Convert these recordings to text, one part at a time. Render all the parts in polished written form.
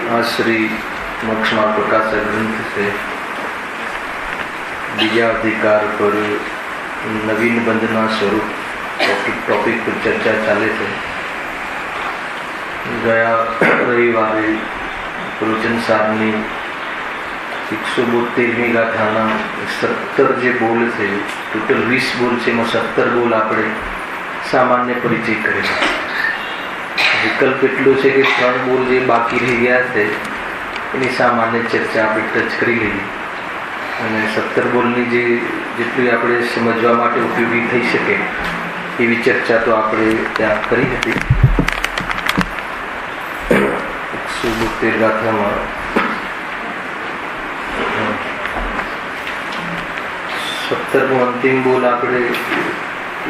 श्री मोक्षमार्ग प्रकाशक ग्रंथ से बीजा अधिकार पर नवीन बंधना स्वरूप टॉपिक पर चर्चा चाले थे। गया रविवारे प्रवचन सारनी 172મી ગાથાના 17 જે બોલ છે, ટોટલ 20 બોલ છે, એમાં 17 બોલ આપણે સામાન્ય પરિચય કરેલા. વિકલ્પ એટલો છે કે 3 બોલ જે બાકી રહી ગયા છે એની સામાન્ય ચર્ચા આપણે ટચ કરી લઈએ, અને 17 બોલની જે જેટલી આપણે સમજવા માટે ઉપયોગી થઈ શકે એવી ચર્ચા તો આપણે ત્યાં કરી હતી. 172 ગાથામાં 17મો અંતિમ બોલ આપણે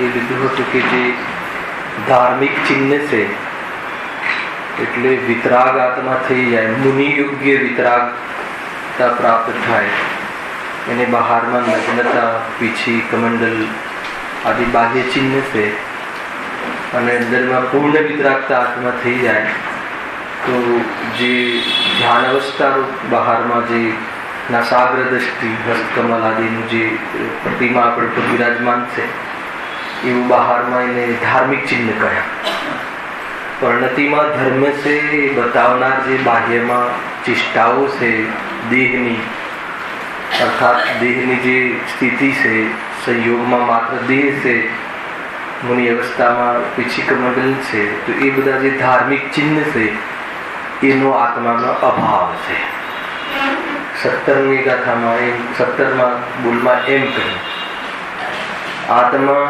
એ લીધું હતું કે જે ધાર્મિક ચિહ્ન છે એટલે વિતરાગ આત્મા થઈ જાય, મુનિ યોગ્ય વિતરાગતા પ્રાપ્ત થાય, એને બહારમાં નગ્નતા, પીછી, કમંડલ આદિ બાહ્ય ચિહ્ન છે, અને અંદરમાં પૂર્ણ વિતરાગતા આત્મા થઈ જાય તો જે ધ્યાન અવસ્થા બહારમાં જે નાસાગ્ર દ્રષ્ટિ, હસ્તકમલ આદિનું જે પ્રતિમા આપણે પર વિરાજમાન છે એવું બહારમાં એને ધાર્મિક ચિહ્ન કહ્યા. પરિણતિમાં ધર્મ છે એ બતાવનાર જે બાહ્યમાં ચેષ્ટાઓ છે દેહની, અર્થાત દેહની જે સ્થિતિ છે, સંયોગમાં માત્ર દેહ છે, મુનિ અવસ્થામાં પીછી કમંડલ છે, તો એ બધા જે ધાર્મિક ચિહ્ન છે એનો આત્માનો અભાવ છે. 17મી ગાથામાં 17મા બોલમાં એમ કહ્યું, આત્મા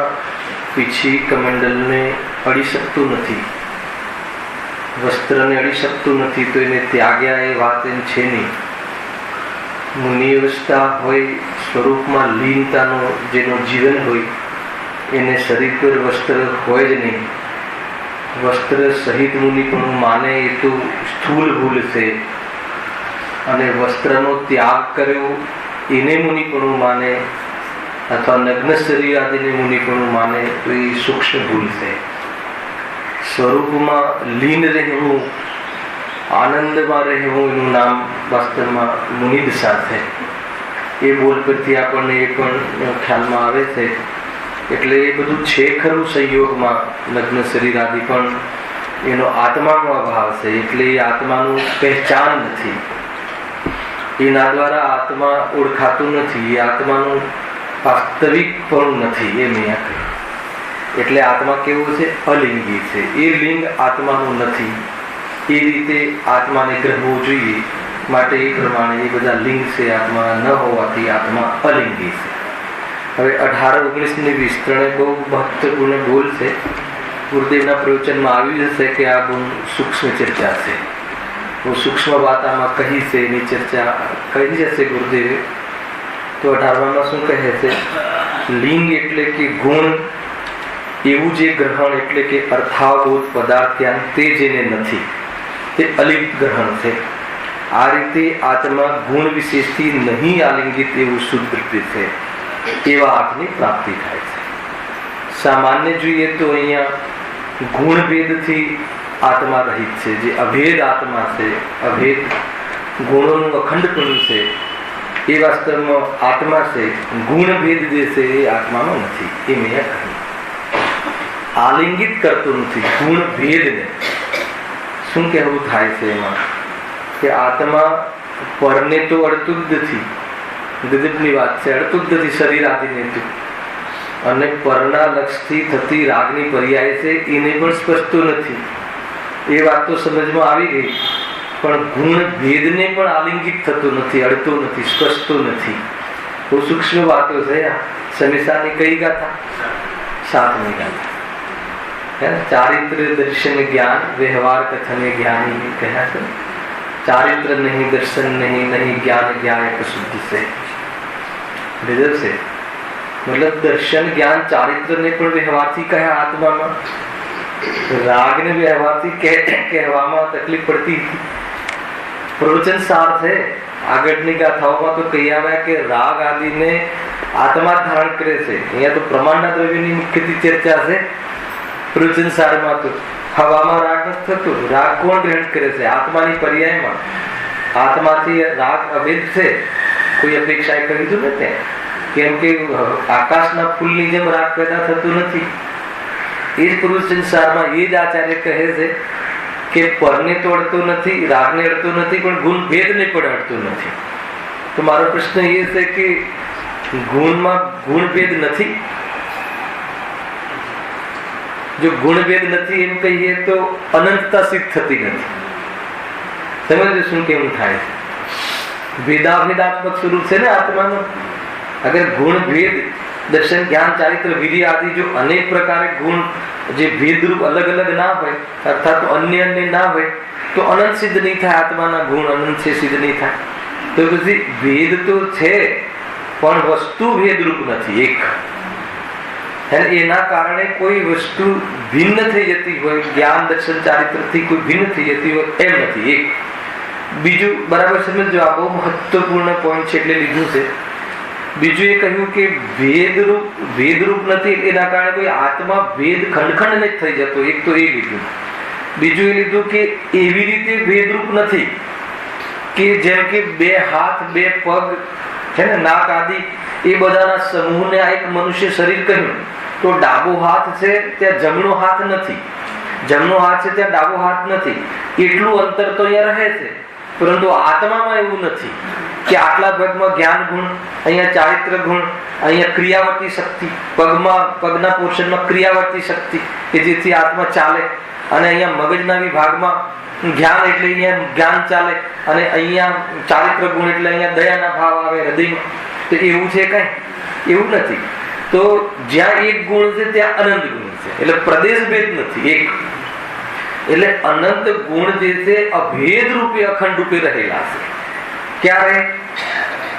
પીછી કમંડલને અડી શકતું નથી, વસ્ત્રને અડી શકતું નથી, તો એને ત્યાગ્યા એ વાત એમ છે નહીં. મુનિ અવસ્થા હોય, સ્વરૂપમાં લીનતાનો જેનો જીવન હોય એને શરીર પર વસ્ત્ર હોય જ નહીં. વસ્ત્ર સહિત મુનિપણું માને એ તો સ્થૂલ ભૂલ છે, અને વસ્ત્રનો ત્યાગ કર્યો એને મુનિપણું માને અથવા નગ્ન શરીર આદિને મુનિપણું માને તો એ સૂક્ષ્મ ભૂલ છે. સ્વરૂપમાં લીન રહેવું, આનંદમાં રહેવું એનું નામ વાસ્તવમાં મુનિદશા છે. એ બોલ પરથી આપણને એ પણ ખ્યાલમાં આવે છે. એટલે એ બધું છે ખરું સંયોગમાં નગ્ન શરીર આદિ, પણ એનો આત્માનો અભાવ છે, એટલે એ આત્માનું પહેચાન નથી, એના દ્વારા આત્મા ઓળખાતું નથી, એ આત્માનું વાસ્તવિક પણ નથી. એ મેં કહ્યું એટલે આત્મા કેવો છે? અલિંગી છે. એ લિંગ આત્માનું નથી, એ રીતે આત્માને ગ્રહવું જોઈએ. માટે એ પ્રમાણે એ બધા લિંગ છે આત્મા ન હોવાથી આત્મા અલિંગી છે. હવે 18, 19 ને 20 ત્રણે બહુ મહત્વપૂર્ણ બોલ છે. ગુરુદેવના પ્રવચનમાં આવ્યું હશે કે આ બહુ સૂક્ષ્મ ચર્ચા છે, બહુ સૂક્ષ્મ વાત આમાં કહી છે, એની ચર્ચા કરી જશે ગુરુદેવે. તો 18માં શું કહે છે? લિંગ એટલે કે ગુણ, એવું જે ગ્રહણ એટલે કે અર્થાવબોધ પદાર્થ્યાન તે જેને નથી તે અલિંગ ગ્રહણ છે. આ રીતે આત્મા ગુણ વિશેષથી નહીં આલિંગિત એવું શુદ્ધ રીતે છે, એવા આત્મની પ્રાપ્તિ થાય છે. સામાન્ય જોઈએ તો અહીંયા ગુણભેદથી આત્મા રહિત છે, જે અભેદ આત્મા છે, અભેદ ગુણોનું અખંડપણું છે, એ વાસ્તવમાં આત્મા છે. ગુણભેદ જે છે એ આત્મામાં નથી. એ મેં કહ્યું આલિંગિત કરતું નથી ગુણ ભેદને. શું કહેવું થાય છે એમાં? કે આત્મા પરને તો અડતું જ નથી, ગજબની વાત છે, અડતું જ નથી શરીર આદિને તો, અને પરના લક્ષથી થતી રાગની પર્યાય છે એને પણ સ્પર્શતું નથી. એ વાત તો સમજમાં આવી ગઈ, પણ ગુણ ભેદને પણ આલિંગિત થતું નથી, અડતું નથી, સ્પર્શતું નથી. બહુ સૂક્ષ્મ વાતો છે. સમીસાની કઈ ગાથા? 7મી ગાથા. ચારિત્ર દર્શન જ્ઞાન વ્યવહાર કથને જ્ઞાની કહ્યા છે. ચારિત્ર નહીં, દર્શન નહીં, નહીં જ્ઞાન જ્ઞાન શુદ્ધ છે. રીઝર છે મતલબ દર્શન જ્ઞાન ચારિત્રને પણ વ્યવહારથી કહ્યા આત્મામાં. રાગને વ્યવહારથી કહેવામાં તકલીફ પડતી હતી. પ્રવચન સાર છે. આગળની ગાથાઓમાં તો કહી આવ્યા કે રાગ આદિને આત્મા ધારણ કરે છે. અહીંયા તો પ્રમાણના દ્રવ્યની મુખ્યથી ચર્ચા છે પ્રવચન સારમાં. તો હવામાં રાગ નથી થતું. રાગ કોણ ગ્રહણ કરે છે? આત્માની પર્યાયમાં. આત્માથી રાગ અભેદ છે. કોઈ અપેક્ષાએ કહ્યું નથી. કેમ કે આકાશના ફૂલની જેમ રાગ પેદા થતું નથી. એ જ પુરુષ સંસારમાં એ જ આચાર્ય કહે છે કે પરને તો અડતું નથી, રાગને અડતું નથી, પણ ગુણ ભેદને પણ અડતું નથી. તો મારો પ્રશ્ન એ છે કે ગુણમાં ગુણભેદ નથી. જો ગુણભેદ નથી એમ કહીએ તો અનંતતા સિદ્ધ થતી નથી. સમજો શું કેમ થાય છે? ભેદાભેદાત્મક સ્વરૂપ છે ને આત્માનો. અગર ગુણ ભેદ દર્શન જ્ઞાન ચારિત્ર વિધિ આદિ જો અનેક પ્રકારે ગુણ જે ભેદરૂપ અલગ અલગ ના હોય, અર્થાત અન્ય અન્ય ના હોય, તો અનંત સિદ્ધ નહીં થાય. આત્માના ગુણ અનંત છે સિદ્ધ નહીં થાય. તો પછી ભેદ તો છે પણ વસ્તુ ભેદરૂપ નથી એક. એના કારણે કોઈ વસ્તુ ભિન્ન થઈ જતી હોય, જ્ઞાન દર્શન ચારિત્રથી કોઈ ભિન્ન થઈ જતી હોય એમ નથી એક. બીજું બરાબર સમજો, આ બહુ મહત્વપૂર્ણ પોઈન્ટ છે એટલે લીધું છે. બીજું એ કહ્યું કે ભેદરૂપ નથી, એના કારણે કોઈ આત્મા ભેદ ખંડ નહીં થઈ જતો. એક તો એ લીધું. બીજું એ લીધું કે એવી રીતે ભેદરૂપ નથી કે જેમ કે બે હાથ, બે પગ છે ને, નાક આદિ એ બધાના સમૂહને આ એક મનુષ્ય શરીર કહ્યું તો ડાબો હાથ છે ત્યાં જમણો હાથ નથી, જમણો હાથ છે ત્યાં ડાબો હાથ નથી. એટલું અંતર તો અહીંયા રહે છે. પરંતુ આત્મામાં એવું નથી કે આટલા ભાગમાં જ્ઞાન ગુણ, અહીંયા ચારિત્ર ગુણ, અહીંયા ક્રિયાવર્તી શક્તિ, પગના પોર્શનમાં ક્રિયાવર્તી શક્તિ કે જેથી આત્મા ચાલે, અને અહીંયા મગજના વિભાગમાં જ્ઞાન એટલે અહીંયા જ્ઞાન ચાલે, અને અહીંયા ચારિત્ર ગુણ એટલે અહીંયા દયાના ભાવ આવે હૃદયમાં. તો એવું છે કઈ? એવું નથી. તો જ્યાં એક ગુણ છે ત્યાં અનંત ગુણ છે. એટલે પ્રદેશ ભેદ નથી એક. એટલે અનંત ગુણ જે છે અભેદ રૂપે અખંડ રૂપે રહેલા છે. ક્યારે?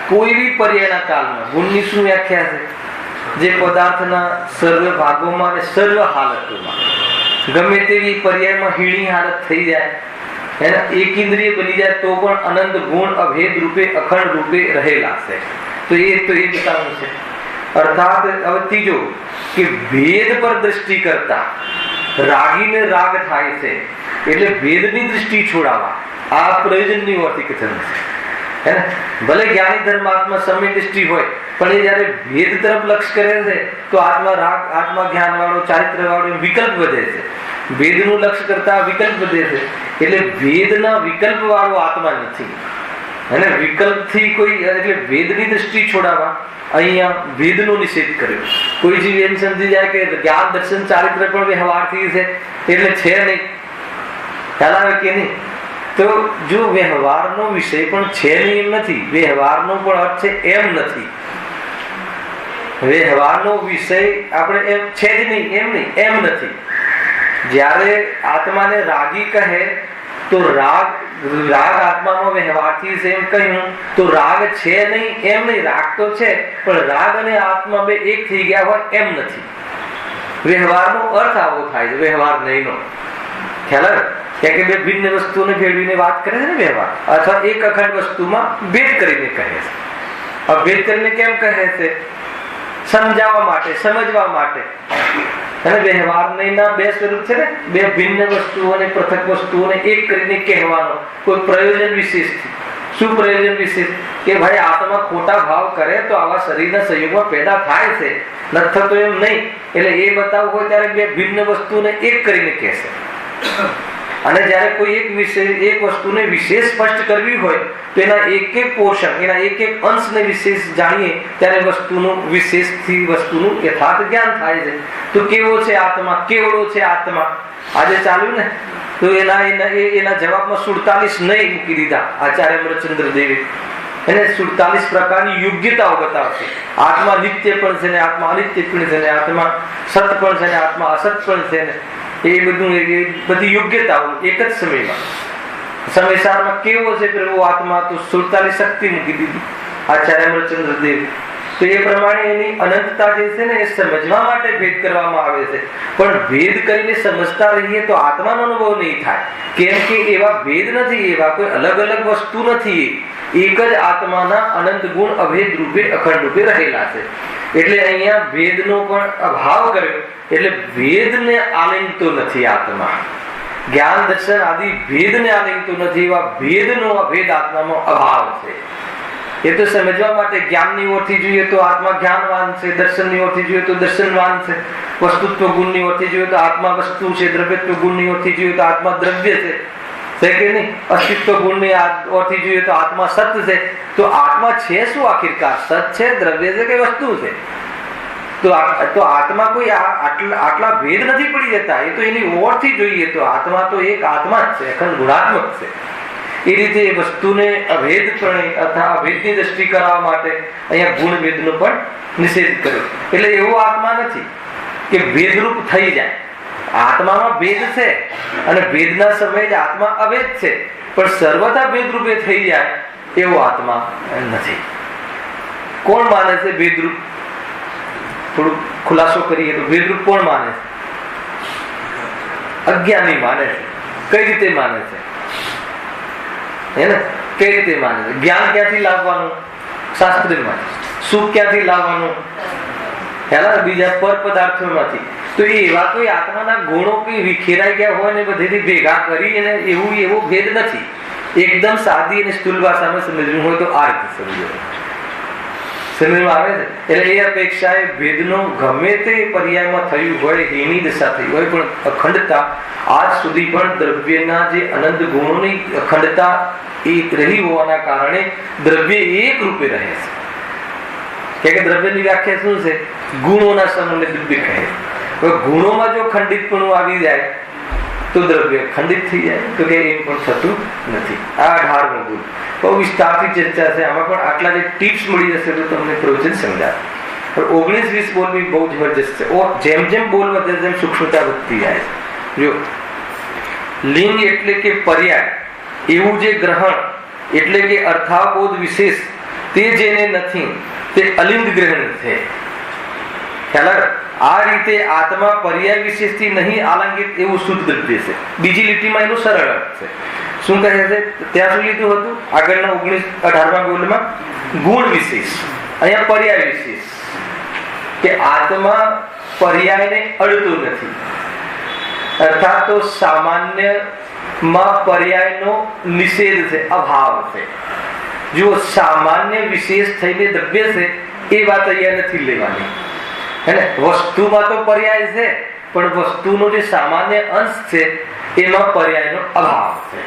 કોઈ બી પર્યાયના કાળમાં. ગુણની શું વ્યાખ્યા છે? જે પદાર્થના સર્વ ભાગોમાં અને સર્વ હાલતોમાં ગમે તેવી પર્યાયમાં હીણી હાલત થઈ જાય, એના એક ઇન્દ્રિય બની જાય તો પણ અનંત ગુણ અભેદ રૂપે અખંડ રૂપે રહેલા છે. તો એ બતાવવાનું છે. અર્થાત હવે ત્રીજો કે ભેદ પર દ્રષ્ટિ કરતા રાગીને રાગ થાય છે એટલે ભેદની દ્રષ્ટિ છોડાવવા, આ પ્રયોજનની વર્તી કથન છે. ભલે જ્ઞાની ધર્માત્મા સમય દ્રષ્ટિ હોય, પણ એ જયારે ભેદ તરફ લક્ષ કરે છે તો આત્મા રાગ, આત્મા જ્ઞાન વાળો, ચારિત્ર વાળો વિકલ્પ વધે છે. ભેદનું લક્ષ કરતા વિકલ્પ વધે છે. એટલે ભેદના વિકલ્પ વાળો આત્મા નથી. અને વિકલ્પથી કોઈ એટલે ભેદની દ્રષ્ટિ છોડાવવા અહીંયા ભેદનો નિષેધ કર્યો. કોઈ જીવ એમ સમજી જાય કે જ્ઞાન દર્શન ચારિત્ર પણ વ્યવહારથી છે એટલે છે નહીં, ખ્યાલ આવે કે નહીં? તો જો વ્યવહારનો વિષય પણ છે નહીં એમ નથી, વ્યવહારનો પણ અર્થ છે એમ નથી. વ્યવહારનો વિષય આપણે એમ છે જ નહીં એમ નહીં, એમ નથી. જ્યારે આત્માને રાગી કહે તો રાગ આત્મામાં વ્યવહારથી છે એમ કહ્યું તો રાગ છે નહીં એમ નહીં, રાગ તો છે પણ રાગ અને આત્મા બે એક થઈ ગયા હોય એમ નથી. વ્યવહારનો અર્થ આવો થાય છે, વ્યવહાર નહીંનો. ખ્યાલ આવે? કારણ કે બે ભિન્ન વસ્તુઓને ભેળવીને વાત કરે છે ને વ્યવહાર, અથવા એક અખંડ વસ્તુમાં ભેદ કરીને કહે છે. હવે ભેદ કરીને કેમ કહે છે? સમજાવવા માટે, સમજવા માટે. અને વ્યવહાર ના બે સ્વરૂપ છે ને, બે ભિન્ન વસ્તુઓને, પૃથક વસ્તુઓને એક કરીને કહેવાનો કોઈ પ્રયોજન વિશેષ છે. શું પ્રયોજન વિશેષ? કે ભાઈ આત્મા ખોટા ભાવ કરે તો આવા શરીરના સંયોગમાં પેદા થાય છે, નથી થતો એમ નહીં. એટલે એ બતાવવું હોય ત્યારે બે ભિન્ન વસ્તુને એક કરીને કહેશે. અને જ્યારે કોઈ એક વસ્તુને વિશેષ સ્પષ્ટ કરવી હોય તો એના એક એક પોર્શન, એના એક એક અંશને વિશેષ જાણીએ ત્યારે વસ્તુનું વિશેષથી વસ્તુનું યથાર્થ જ્ઞાન થાય છે. તો કેવો છે આત્મા, કેવડો છે આત્મા, આજે ચાલ્યું ને તો એના જવાબમાં 47 નહીં મૂકી દીધા આચાર્ય અમરચંદ્ર દેવે. એને 47 પ્રકારની યોગ્યતાઓ બતાવશે. આત્મા નિત્ય પણ છે ને, આત્મા અનિત્ય પણ છે ને, આત્મા સત પણ છે ને, આત્મા અસત પણ છે ને, એ બધી યોગ્યતાઓ એક જ સમયમાં સમયસારમાં કેવો છે પ્રભુ આત્મા, તો 47 શક્તિ મૂકી દીધી આચાર્ય અમરચંદ્ર દેવ. તો એ પ્રમાણે એની અનંતતા જે છે ને એ સમજવા માટે ભેદ કરવામાં આવે છે. પણ ભેદ કરીને સમજતા રહીએ તો આત્માનો અનુભવ નહીં થાય. કેમ કે એવા ભેદ નથી, એવા કોઈ અલગ અલગ વસ્તુ નથી. એક જ આત્માના અનંત ગુણ અભેદ રૂપે અખંડ રૂપે રહેલા છે. એટલે અહીંયા ભેદનો પણ અભાવ કર્યો. એટલે ભેદને આલિંગતો નથી આત્મા. જ્ઞાન દર્શન આદિ ભેદને આલિંગતું નથી, એવા ભેદનો અભેદ આત્મામાં અભાવ છે. એ તો સમજવા માટે જ્ઞાનની ઓરથી જોઈએ તો આત્મા જ્ઞાનવાન છે, દર્શનની ઓરથી જોઈએ તો દર્શનવાન છે, વસ્તુત્વ ગુણની ઓરથી જોઈએ તો આત્મા વસ્તુ છે, દ્રવ્યત્વ ગુણની ઓરથી જોઈએ તો આત્મા દ્રવ્ય છે કે નહીં, અસ્તિત્વ ગુણની ઓરથી જોઈએ તો આત્મા સત છે. તો આત્મા છે શું આખિરકાર? સત છે, દ્રવ્ય છે કે વસ્તુ છે? તો આત્મા કોઈ આટલા ભેદ નથી પડી જતા. એ તો એની ઓરથી જોઈએ તો આત્મા તો એક આત્મા જ છે, અખંડ ગુણાત્મક છે. એ રીતે એ વસ્તુને અભેદપણે અથવા અભેદની દ્રષ્ટિ કરવા માટે અહીંયા ગુણ ભેદનો પણ નિષેધ કર્યો. એટલે એવો આત્મા નથી કે ભેદરૂપ થઈ જાય. આત્મામાં ભેદ છે અને ભેદના સમયે જ આત્મા અભેદ છે, પણ સર્વથા ભેદરૂપે થઈ જાય એવો આત્મા નથી. કોણ માને છે ભેદરૂપ? થોડું ખુલાસો કરીએ તો ભેદરૂપ કોણ માને છે? અજ્ઞાની માને છે. કઈ રીતે માને છે? હે ને, કઈ રીતે માને છે? જ્ઞાન ક્યાંથી લાવવાનું? શાસ્ત્રમાં. સુખ ક્યાંથી લાવવાનું? બીજા પર પદાર્થોમાંથી. તો એવા કોઈ આત્માના ગુણો કઈ વિખેરાઈ ગયા હોય ને બધેથી ભેગા કરી અને એવો ભેદ નથી. એકદમ સાદી અને સ્થૂલ ભાષામાં સમજવું હોય તો આ રીતે સમજો. સમજમાં આવે છે? એટલે એ અપેક્ષાએ ભેદનો ગમે તે પર્યાયમાં થયું હોય, એની દશા થઈ હોય, પણ અખંડતા આજ સુધી પણ દ્રવ્યના જે અનંત ગુણોની અખંડતા એક રહી હોવાના કારણે દ્રવ્ય એક રૂપે રહે છે. કે દ્રવ્યની વ્યાખ્યા શું છે? ગુણોના સમૂહને દ્રવ્ય કહે છે. ગુણોમાં જો ખંડિતપણું આવી જાય તો દ્રવ્ય ખંડિત થઈ જાય. તો કે એમ પણ થતું નથી. આ 18મો ગુણ બહુ વિસ્તારથી ચર્ચા છે. આમાં પણ આટલા જે ટિપ્સ મળી જશે તો તમને પ્રવચન સમજાય. પણ 19-20 બોલવી બહુ જબરજસ્ત છે. જેમ જેમ બોલ વધે તેમ સૂક્ષ્મતા વધતી જાય છે. જો લિંગ એટલે કે પર્યાય, એવું જે ગ્રહણ એટલે કે અર્થાબોધ વિશેષ તે જેને નથી તે અલિંગ ગ્રહણ છે. ખ્યાલ? આ રીતે આત્મા પર્યાય વિશેષથી નહીં આલંગિત એવું શુદ્ધ દ્રવ્ય છે. બીજી લીટીમાં એનું સરળ અર્થ છે. શું કહે છે? ત્યાં શું લીધું હતું આગળના 18મા બોલમાં? ગુણ વિશેષ, અહીંયા પર્યાય વિશેષ. કે આત્મા પર્યાયને અડતું નથી, અર્થાત તો સામાન્યમાં પર્યાયનો નિષેધ છે, અભાવ છે. જો સામાન્ય વિશેષ થઈને દ્રવ્ય છે એ વાત અહીંયા નથી લેવાની. હે ને, વસ્તુમાં તો પર્યાય છે, પણ વસ્તુનો જે સામાન્ય અંશ છે એમાં પર્યાયનો અભાવ છે.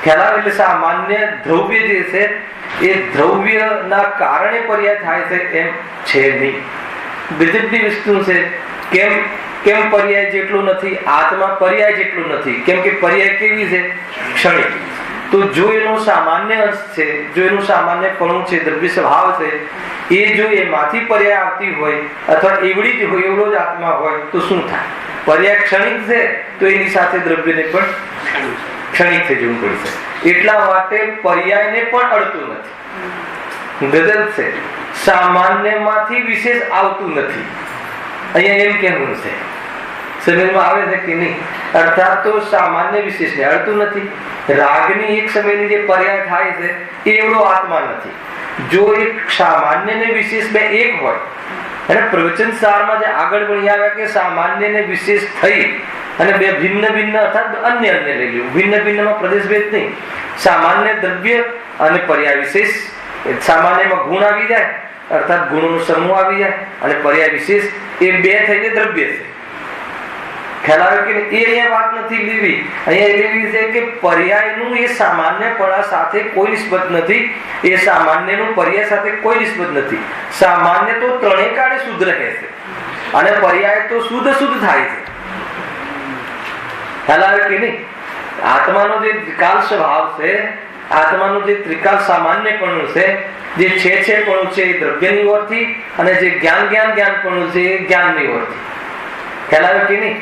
ખ્યાલ આવે? એટલે સામાન્ય દ્રવ્ય જે છે એ દ્રવ્યના કારણે પર્યાય થાય છે એમ છે નહીં. ગજબની વસ્તુ છે. કેમ પર્યાય જેટલું નથી? આત્મા પર્યાય જેટલું નથી. કેમ કે પર્યાય કેવી છે? ક્ષણિક. તો જો એનો સામાન્ય અંશ છે, જો એનું સામાન્યપણું છે, દ્રવ્ય સ્વભાવ છે, એ જો એમાંથી પર્યાય આવતી હોય અથવા એવડી જ હોય, એવડો જ આત્મા હોય તો શું થાય? પર્યાય ક્ષણિક છે તો એની સાથે દ્રવ્યને પણ ક્ષણિક થઈ જવું પડશે. એટલા માટે પર્યાયને પણ અડતું નથી. ગદલ છે. સામાન્યમાંથી વિશેષ આવતું નથી. અહીંયા એમ કહેવું છે. સમજમાં આવે છે કે નહીં? અર્થાત તો સામાન્ય વિશેષને અડતું નથી. રાગની એક સમયની જે પર્યાય થાય છે એ એવડો આત્મા નથી. જો એક સામાન્ય ને વિશેષ બે એક હોય, અને પ્રવચન સારમાં જે આગળ ભણી આવ્યા કે સામાન્ય ને વિશેષ થઈ અને બે ભિન્ન ભિન્ન અર્થાત અન્ય લઈ લેવું. ભિન્ન ભિન્નમાં પ્રદેશ ભેદ નહીં. સામાન્ય દ્રવ્ય અને પર્યાય વિશેષ. સામાન્યમાં ગુણ આવી જાય અર્થાત ગુણોનો સમૂહ આવી જાય, અને પર્યાય વિશેષ એ બે થઈને દ્રવ્ય છે. ખ્યાલ આવે કે એ અહીંયા વાત નથી લેવી. અહીંયા લેવી છે કે પર્યાયનું એ સામાન્યપણા સાથે કોઈ નિસ્બત નથી. એ સામાન્યનું પર્યાય સાથે કોઈ નિસ્બત નથી. સામાન્ય તો ત્રણેય કાળે શુદ્ધ રહે છે અને પર્યાય તો શુદ્ધ થાય છે. ખ્યાલ આવે કે નહીં? આત્માનો જે ત્રિકાલ સ્વભાવ છે, આત્માનું જે ત્રિકાલ સામાન્યપણું છે, જે છેપણું છે એ દ્રવ્યની ઓરથી, અને જે જ્ઞાનપણું છે એ જ્ઞાનની ઓરથી. ખ્યાલ આવે કે નહીં?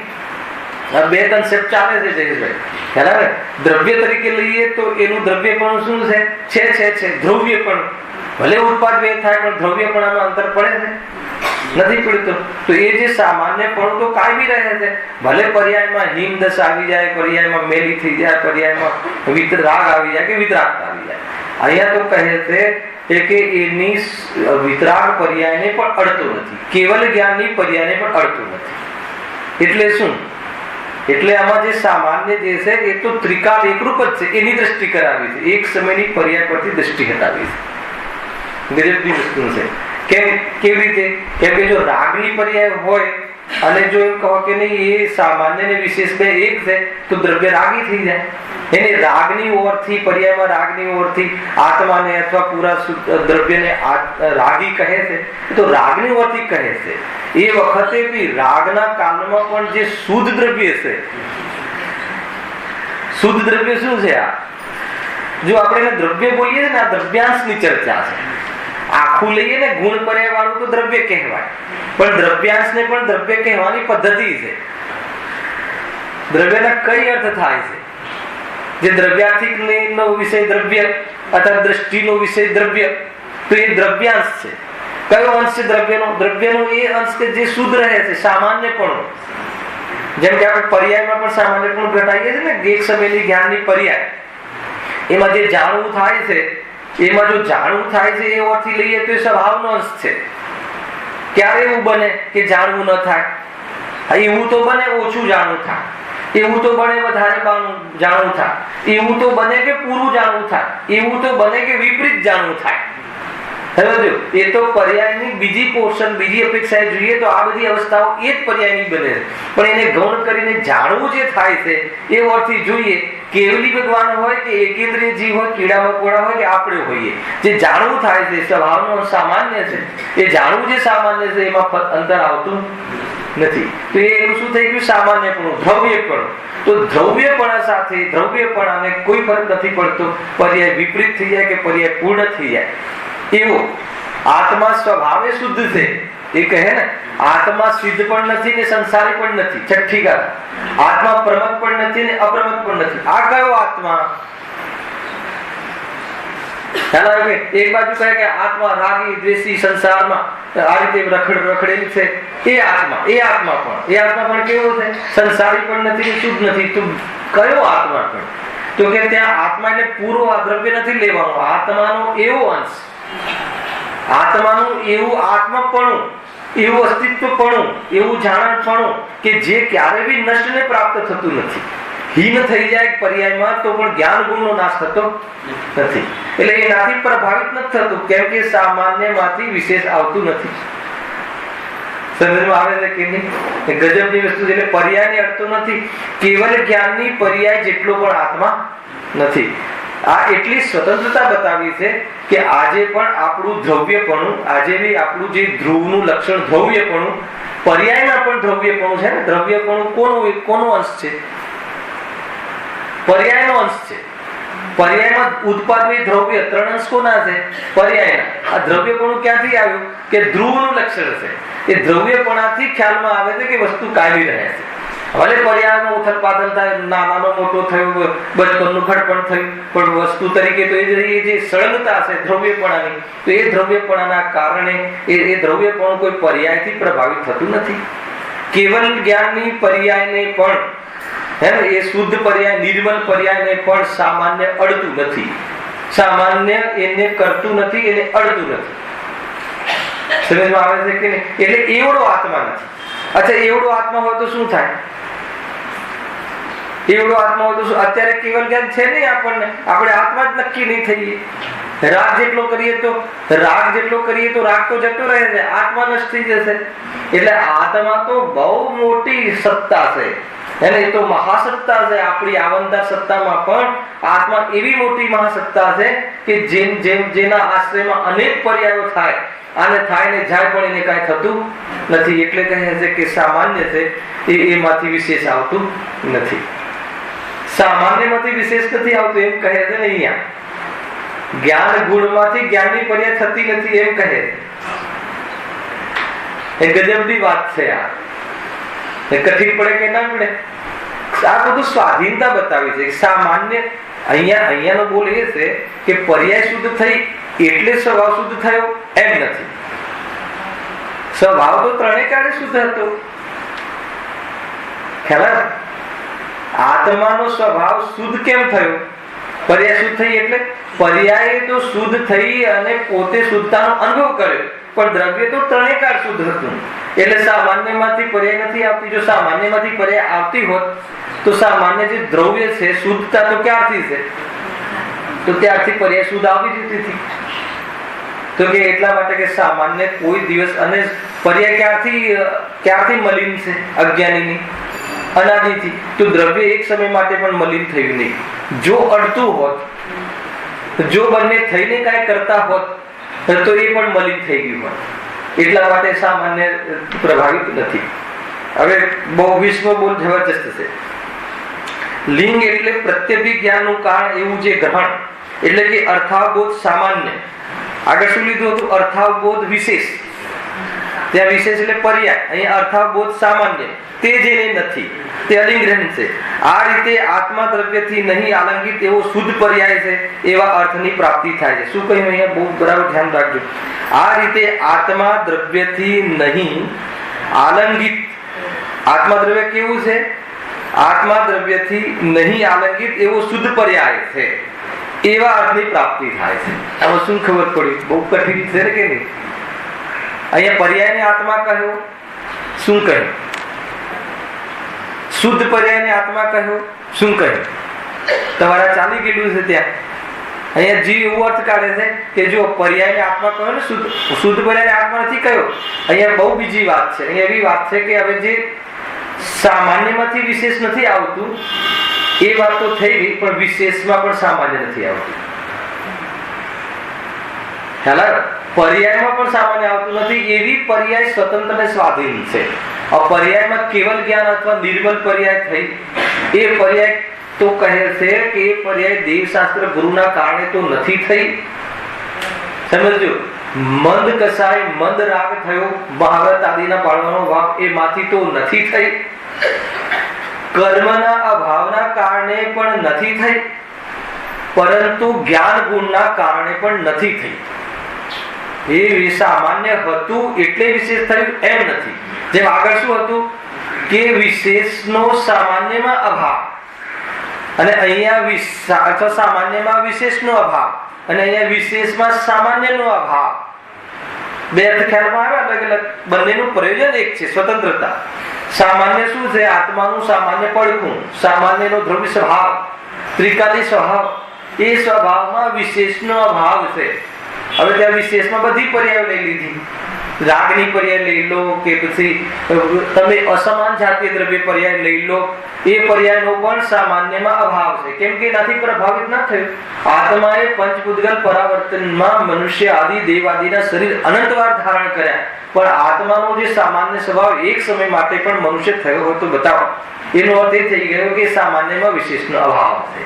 આ બે કન્સેપ્ટ ચાલે છે જયેશભાઈ. ખ્યાલ આવે? દ્રવ્ય તરીકે લઈએ તો એનું દ્રવ્યપણું શું છે? દ્રવ્યપણ. ભલે ઉત્પાદ બે થાય પણ દ્રવ્યપણામાં અંતર પડે છે? નથી પડતું. તો એ જે સામાન્યપણું તો કાયમી રહે છે. ભલે પર્યાયમાં હિમ દશ આવી જાય, પર્યાયમાં મેલી થઈ જાય, પર્યાયમાં વિતરાગ આવી જાય કે વિતરાગતા આવી જાય. અહીંયા તો કહે છે કે એની વિતરાગ પર્યાયને પણ અડતું નથી. કેવલ જ્ઞાનની પર્યાયને પણ અડતું નથી. એટલે શું? એટલે આમાં જે સામાન્ય જે છે એ તો ત્રિકાળ એકરૂપ જ છે, એની દ્રષ્ટિ કરાવી છે, એક સમયની પર્યાય પરથી દ્રષ્ટિ હટાવી છે. ગજબની વસ્તુ છે. કેવી રીતે? કેમ કે જો રાગની પર્યાય હોય અને જો એમ કહો કે નહીં એ સામાન્ય ને વિશેષ બે એક છે તો દ્રવ્ય રાગી થઈ જાય. એને રાગની ઓરથી પર્યાયમાં રાગની ઓરથી આત્માને અથવા પૂરા દ્રવ્યને રાગી કહે છે, તો રાગની ઓરથી કહે છે. એ વખતે બી રાગના કાલમાં પણ જે શુદ્ધ દ્રવ્ય છે, શુદ્ધ દ્રવ્ય શું છે? આ જો આપણે દ્રવ્ય બોલીએ ને, આ દ્રવ્યાંશની ચર્ચા છે. આખું લઈએ ને ગુણ પર્યાય વાળું તો દ્રવ્ય કહેવાય, પણ દ્રવ્યાંશને પણ દ્રવ્ય કહેવાની પદ્ધતિ છે. દ્રવ્યના કઈ અર્થ થાય છે? જે દ્રવ્યાર્થિક નો વિષય દ્રવ્ય અથવા દ્રષ્ટિનો વિષય દ્રવ્ય, તો એ દ્રવ્યાંશ છે. કયો અંશ છે દ્રવ્યનો? દ્રવ્યનો એ અંશ કે જે શુદ્ધ રહે છે, સામાન્યપણું. જેમ કે આપણે પર્યાયમાં પણ સામાન્યપણું ઘટાડીએ છીએ ને, એક સમયની જ્ઞાનની પર્યાય, એમાં જે જાણવું થાય છે, એમાં જો જાણવું થાય છે એ અર્થથી લઈએ તો એ સ્વભાવનો અંશ છે. ક્યારે એવું બને કે જાણવું ન થાય? એવું તો બને ઓછું જાણવું થાય, એવું તો બને વધારે જાણવું થાય, એવું તો બને કે પૂરું જાણવું થાય, એવું તો બને કે વિપરીત જાણવું થાય. એ તો પર્યાયની બીજી પોર્શન, બીજી અપેક્ષાએ જોઈએ તો આ બધી અવસ્થાઓ એ જ પર્યાયની બને છે. પણ એને ગૌણ કરીને જાણવું જે થાય છે એ અર્થથી જોઈએ, કેવલી ભગવાન હોય કે એકેન્દ્રિય જીવ હોય, કીડા મકોડા હોય કે આપણે હોઈએ, જે જાણવું થાય છે સ્વભાવનો સામાન્ય છે. એ જાણવું જે સામાન્ય છે એમાં અંતર આવતું નથી. તો એનું શું થઈ ગયું? સામાન્યપણું, દ્રવ્યપણું. તો દ્રવ્યપણા સાથે દ્રવ્યપણાને કોઈ ફરક નથી પડતો. પર્યાય વિપરીત થઈ જાય કે પર્યાય પૂર્ણ થઈ જાય. એવો આત્મા સ્વભાવે શુદ્ધ છે. એ કહે ને, આત્મા સિદ્ધ પણ નથી ને સંસારી પણ નથી. છઠ્ઠી વાત, આત્મા પ્રમત પણ નથી ને અપ્રમત પણ નથી. આ કયો આત્મા? એક બાજુ કહે કે આત્મા રાગી દ્વેષી સંસારમાં આ રીતે રખડેલી છે, એ આત્મા પણ કેવો છે? સંસારી પણ નથી, શુદ્ધ નથી. તો કયો આત્મા? પણ તો કે ત્યાં આત્મા એટલે પૂરો દ્રવ્ય નથી લેવાનો, આત્માનો એવો અંશ, આત્માનું એવું આત્મપણું, એવું અસ્તિત્વપણું, એવું જાણણપણું કે જે ક્યારે બી નષ્ટ ને પ્રાપ્ત થતું નથી. હીન થઈ જાય પર્યાયમાં તો પણ જ્ઞાન ગુણનો નાશ થતો નથી. એટલે એનાથી પ્રભાવિત નથી થતું, કેમ કે સામાન્યમાંથી વિશેષ આવતું નથી. સમજમાં આવે છે કે નહીં? ગજબની વસ્તુ છે. એટલે પર્યાયને અડતો નથી. કેવલ જ્ઞાનની પર્યાય જેટલો પણ આત્મા નથી. આ એટલી સ્વતંત્રતા બતાવી છે કે આજે પણ આપણું દ્રવ્યપણું, આજે બી આપણું જે ધ્રુવનું લક્ષણ દ્રવ્યપણું, પર્યાયમાં પણ દ્રવ્યપણું છે ને. દ્રવ્યપણું કોનો અંશ છે? પર્યાયનો અંશ છે. પર્યાયમાં ઉત્પાદિત દ્રવ્ય ત્રણ અંશ કોના છે? પર્યાયના. આ દ્રવ્યપણું ક્યાંથી આવ્યું? કે ધ્રુવનું લક્ષણ છે. એ દ્રવ્યપણાથી ખ્યાલમાં આવે છે કે વસ્તુ કાયમી રહે છે. ભલે પર્યાયમાં ઉથલ પાથલ થાય, નાનો મોટો થયો, બચપનનું ઘડપણ થયું, પણ વસ્તુ તરીકે તો એ જે સળંગતા છે દ્રવ્યપણાની, તો એ દ્રવ્યપણાના કારણે એ દ્રવ્યપણું કોઈ પર્યાયથી પ્રભાવિત થતું નથી. કેવલ જ્ઞાનની પર્યાયને પણ એ શુદ્ધ પર્યાય, નિર્મલ પર્યાયને પણ સામાન્ય અડતું નથી. સામાન્ય એને કરતું નથી, એને અડતું નથી. સમજમાં આવે છે કે નહીં? એટલે એવડો આત્મા નથી. અચ્છા, એવડો આત્મા હોય તો શું થાય? એવડો આત્મા હોય તો શું? અત્યારે કેવલ જ્ઞાન છે નહીં આપણને, આપણે આત્મા જ નક્કી નહીં થઈએ. રાગ જેટલો કરીએ તો રાગ તો જતો રહે છે, આત્મા નષ્ટ થઈ જશે. એટલે આત્મા તો બહુ મોટી સત્તા છે, એને એ તો મહાસત્તા છે. આપણી આવંતા સત્તામાં પણ આત્મા એવી મોટી મહાસત્તા છે કે જેના આશ્રયમાં અનેક પર્યાયો થાય, આને થાય ને જાય પણ એને કાંઈ થતું નથી. એટલે કહે છે કે સામાન્ય છે એમાંથી વિશેષ આવતું નથી. સામાન્યમાંથી વિશેષ નથી આવતું એમ કહે છે ને અહીંયા. જ્ઞાન ગુણમાંથી જ્ઞાનની પર્યાય થતી નથી એમ કહે છે. એ ગજબની વાત છે. આ કઠિન પડે કે ના પડે? આ બધું સ્વાધીનતા બતાવી છે. સામાન્ય અહીંયાનો બોલ એ છે કે પર્યાય શુદ્ધ થઈ એટલે સ્વભાવ શુદ્ધ થયો એમ નથી. સ્વભાવ તો ત્રણેય કાળે શુદ્ધ હતો. ખ્યાલ? આત્માનો સ્વભાવ શુદ્ધ કેમ થયો? પર્યાય શુદ્ધ થઈ એટલે પર્યાય તો શુદ્ધ થઈ અને પોતે શુદ્ધતાનો અનુભવ કર્યો પણ દ્રવ્ય તો ત્રણેય કાળ શુદ્ધ હતું, એટલે સામાન્યમાંથી પર્યાય નથી આવતી. જો સામાન્યમાંથી પર્યાય આવતી હોત તો સામાન્ય જે દ્રવ્ય છે શુદ્ધતા તો ક્યારથી છે, તો ત્યારથી પર્યાય શુદ્ધ આવી જતી હતી. તો કે એટલા માટે કે સામાન્ય કોઈ દિવસ, અને પર્યાય ક્યારથી મલિન છે? અજ્ઞાનીની અનાદિથી. તો દ્રવ્ય એક સમય માટે પણ મલિન થયું નહીં. જો અડતું હોત, જો બંને થઈને કાંઈ કરતા હોત તો એ પણ મલિન થઈ ગયું હોત. એટલા માટે સામાન્ય પ્રભાવિત નથી. હવે બહુ વિશ્વ બહુ જબરજસ્ત છે. લિંગ એટલે પ્રત્યભિજ્ઞાનનું કારણ એવું જે ગ્રહણ, એટલે કે અર્થાવબોધ સામાન્ય. આગળ શું લીધું હતું? અર્થાવબોધ વિશેષ. ત્યાં વિશેષ એટલે પર્યાય, અહીંયા અર્થાવબોધ સામાન્ય. તે જેને નથી તે અલિંગ્રહણ છે. આ રીતે આત્મા દ્રવ્યથી નહીં આલંગિત એવો શુદ્ધ પર્યાય છે, એવા અર્થની પ્રાપ્તિ થાય છે. શું કહ્યું અહીંયા? બહુ બરાબર ધ્યાન રાખજો. આ રીતે આત્મા દ્રવ્યથી નહીં આલંગિત. આત્મા દ્રવ્ય કેવું છે? આત્મા દ્રવ્યથી નહીં આલંગિત એવો શુદ્ધ પર્યાય છે, એવા અર્થની પ્રાપ્તિ થાય છે. આમાં શું ખબર પડી? બહુ કઠિન છે કે નહીં? અહીંયા પર્યાયને આત્મા કહ્યો. શું કહ્યું? શુદ્ધ પર્યાયને આત્મા કહ્યો. શું કહ્યું? તમારા ચાલી ગયેલું છે ત્યાં. અહીંયા જીવ એવો અર્થ કાઢે છે કે જો પર્યાયને આત્મા કહ્યો ને, શુદ્ધ પર્યાયને આત્મા નથી કહ્યો. અહીંયા બહુ બીજી વાત છે. અહીંયા એવી વાત છે કે હવે જે સામાન્યમાંથી વિશેષ નથી આવતું એ વાત તો થઈ ગઈ, પણ વિશેષમાં પણ સામાન્ય નથી આવતું. ખ્યાલ? પર્યાયમાં પણ સામાન્ય આવતું નથી. એવી પર્યાય સ્વતંત્ર અને સ્વાધીન છે. પર્યાયમાં કેવલ જ્ઞાન અથવા નિર્મલ પર્યાય થઈ. એ પર્યાય તો કહે છે કે એ પર્યાય દેવશાસ્ત્ર ગુરુના કારણે તો નથી થઈ. સમજો, મંદ કસાય મંદ રાગ થયો, મહાવ્રત આદિના પાળવાનો ભાવ એમાંથી તો નથી થઈ. કર્મના અભાવના કારણે પણ નથી થઈ, પરંતુ જ્ઞાન ગુણના કારણે પણ નથી થઈ. એ સામાન્ય હતું એટલે વિશેષ થયું એમ નથી. જેમ આગળ શું હતું કે વિશેષનો સામાન્યમાં અભાવ, અને અહીંયા સામાન્યમાં વિશેષનો અભાવ, અને અહીંયા વિશેષમાં સામાન્યનો અભાવ. બે અર્થ ખ્યાલમાં આવે અલગ અલગ. બંનેનું પ્રયોજન એક છે, સ્વતંત્રતા. સામાન્ય શું છે? આત્માનું સામાન્ય પડખું, સામાન્યનો દ્રવ્ય સ્વભાવ, ત્રિકાલી સ્વભાવ. એ સ્વભાવમાં વિશેષનો અભાવ છે. હવે ત્યાં વિશેષમાં બધી પર્યાય લઈ લીધી. રાગની પર્યાય લઈ લો કે પછી તમે અસમાન જાતીય દ્રવ્ય પર્યાય લઈ લો, એ પર્યાયનો પણ સામાન્યમાં અભાવ છે. કેમ કે એનાથી પ્રભાવિત ન થયું. આત્માએ પંચભૂતગલ પરાવર્તનમાં મનુષ્ય આદિ દેવ આદિના શરીર અનંતવાર ધારણ કર્યા, પણ આત્માનો જે સામાન્ય સ્વભાવ એક સમય માટે પણ મનુષ્ય થયો હોય તો બતાવો. એનો અર્થ એ થઈ ગયો કે સામાન્યમાં વિશેષનો અભાવ છે.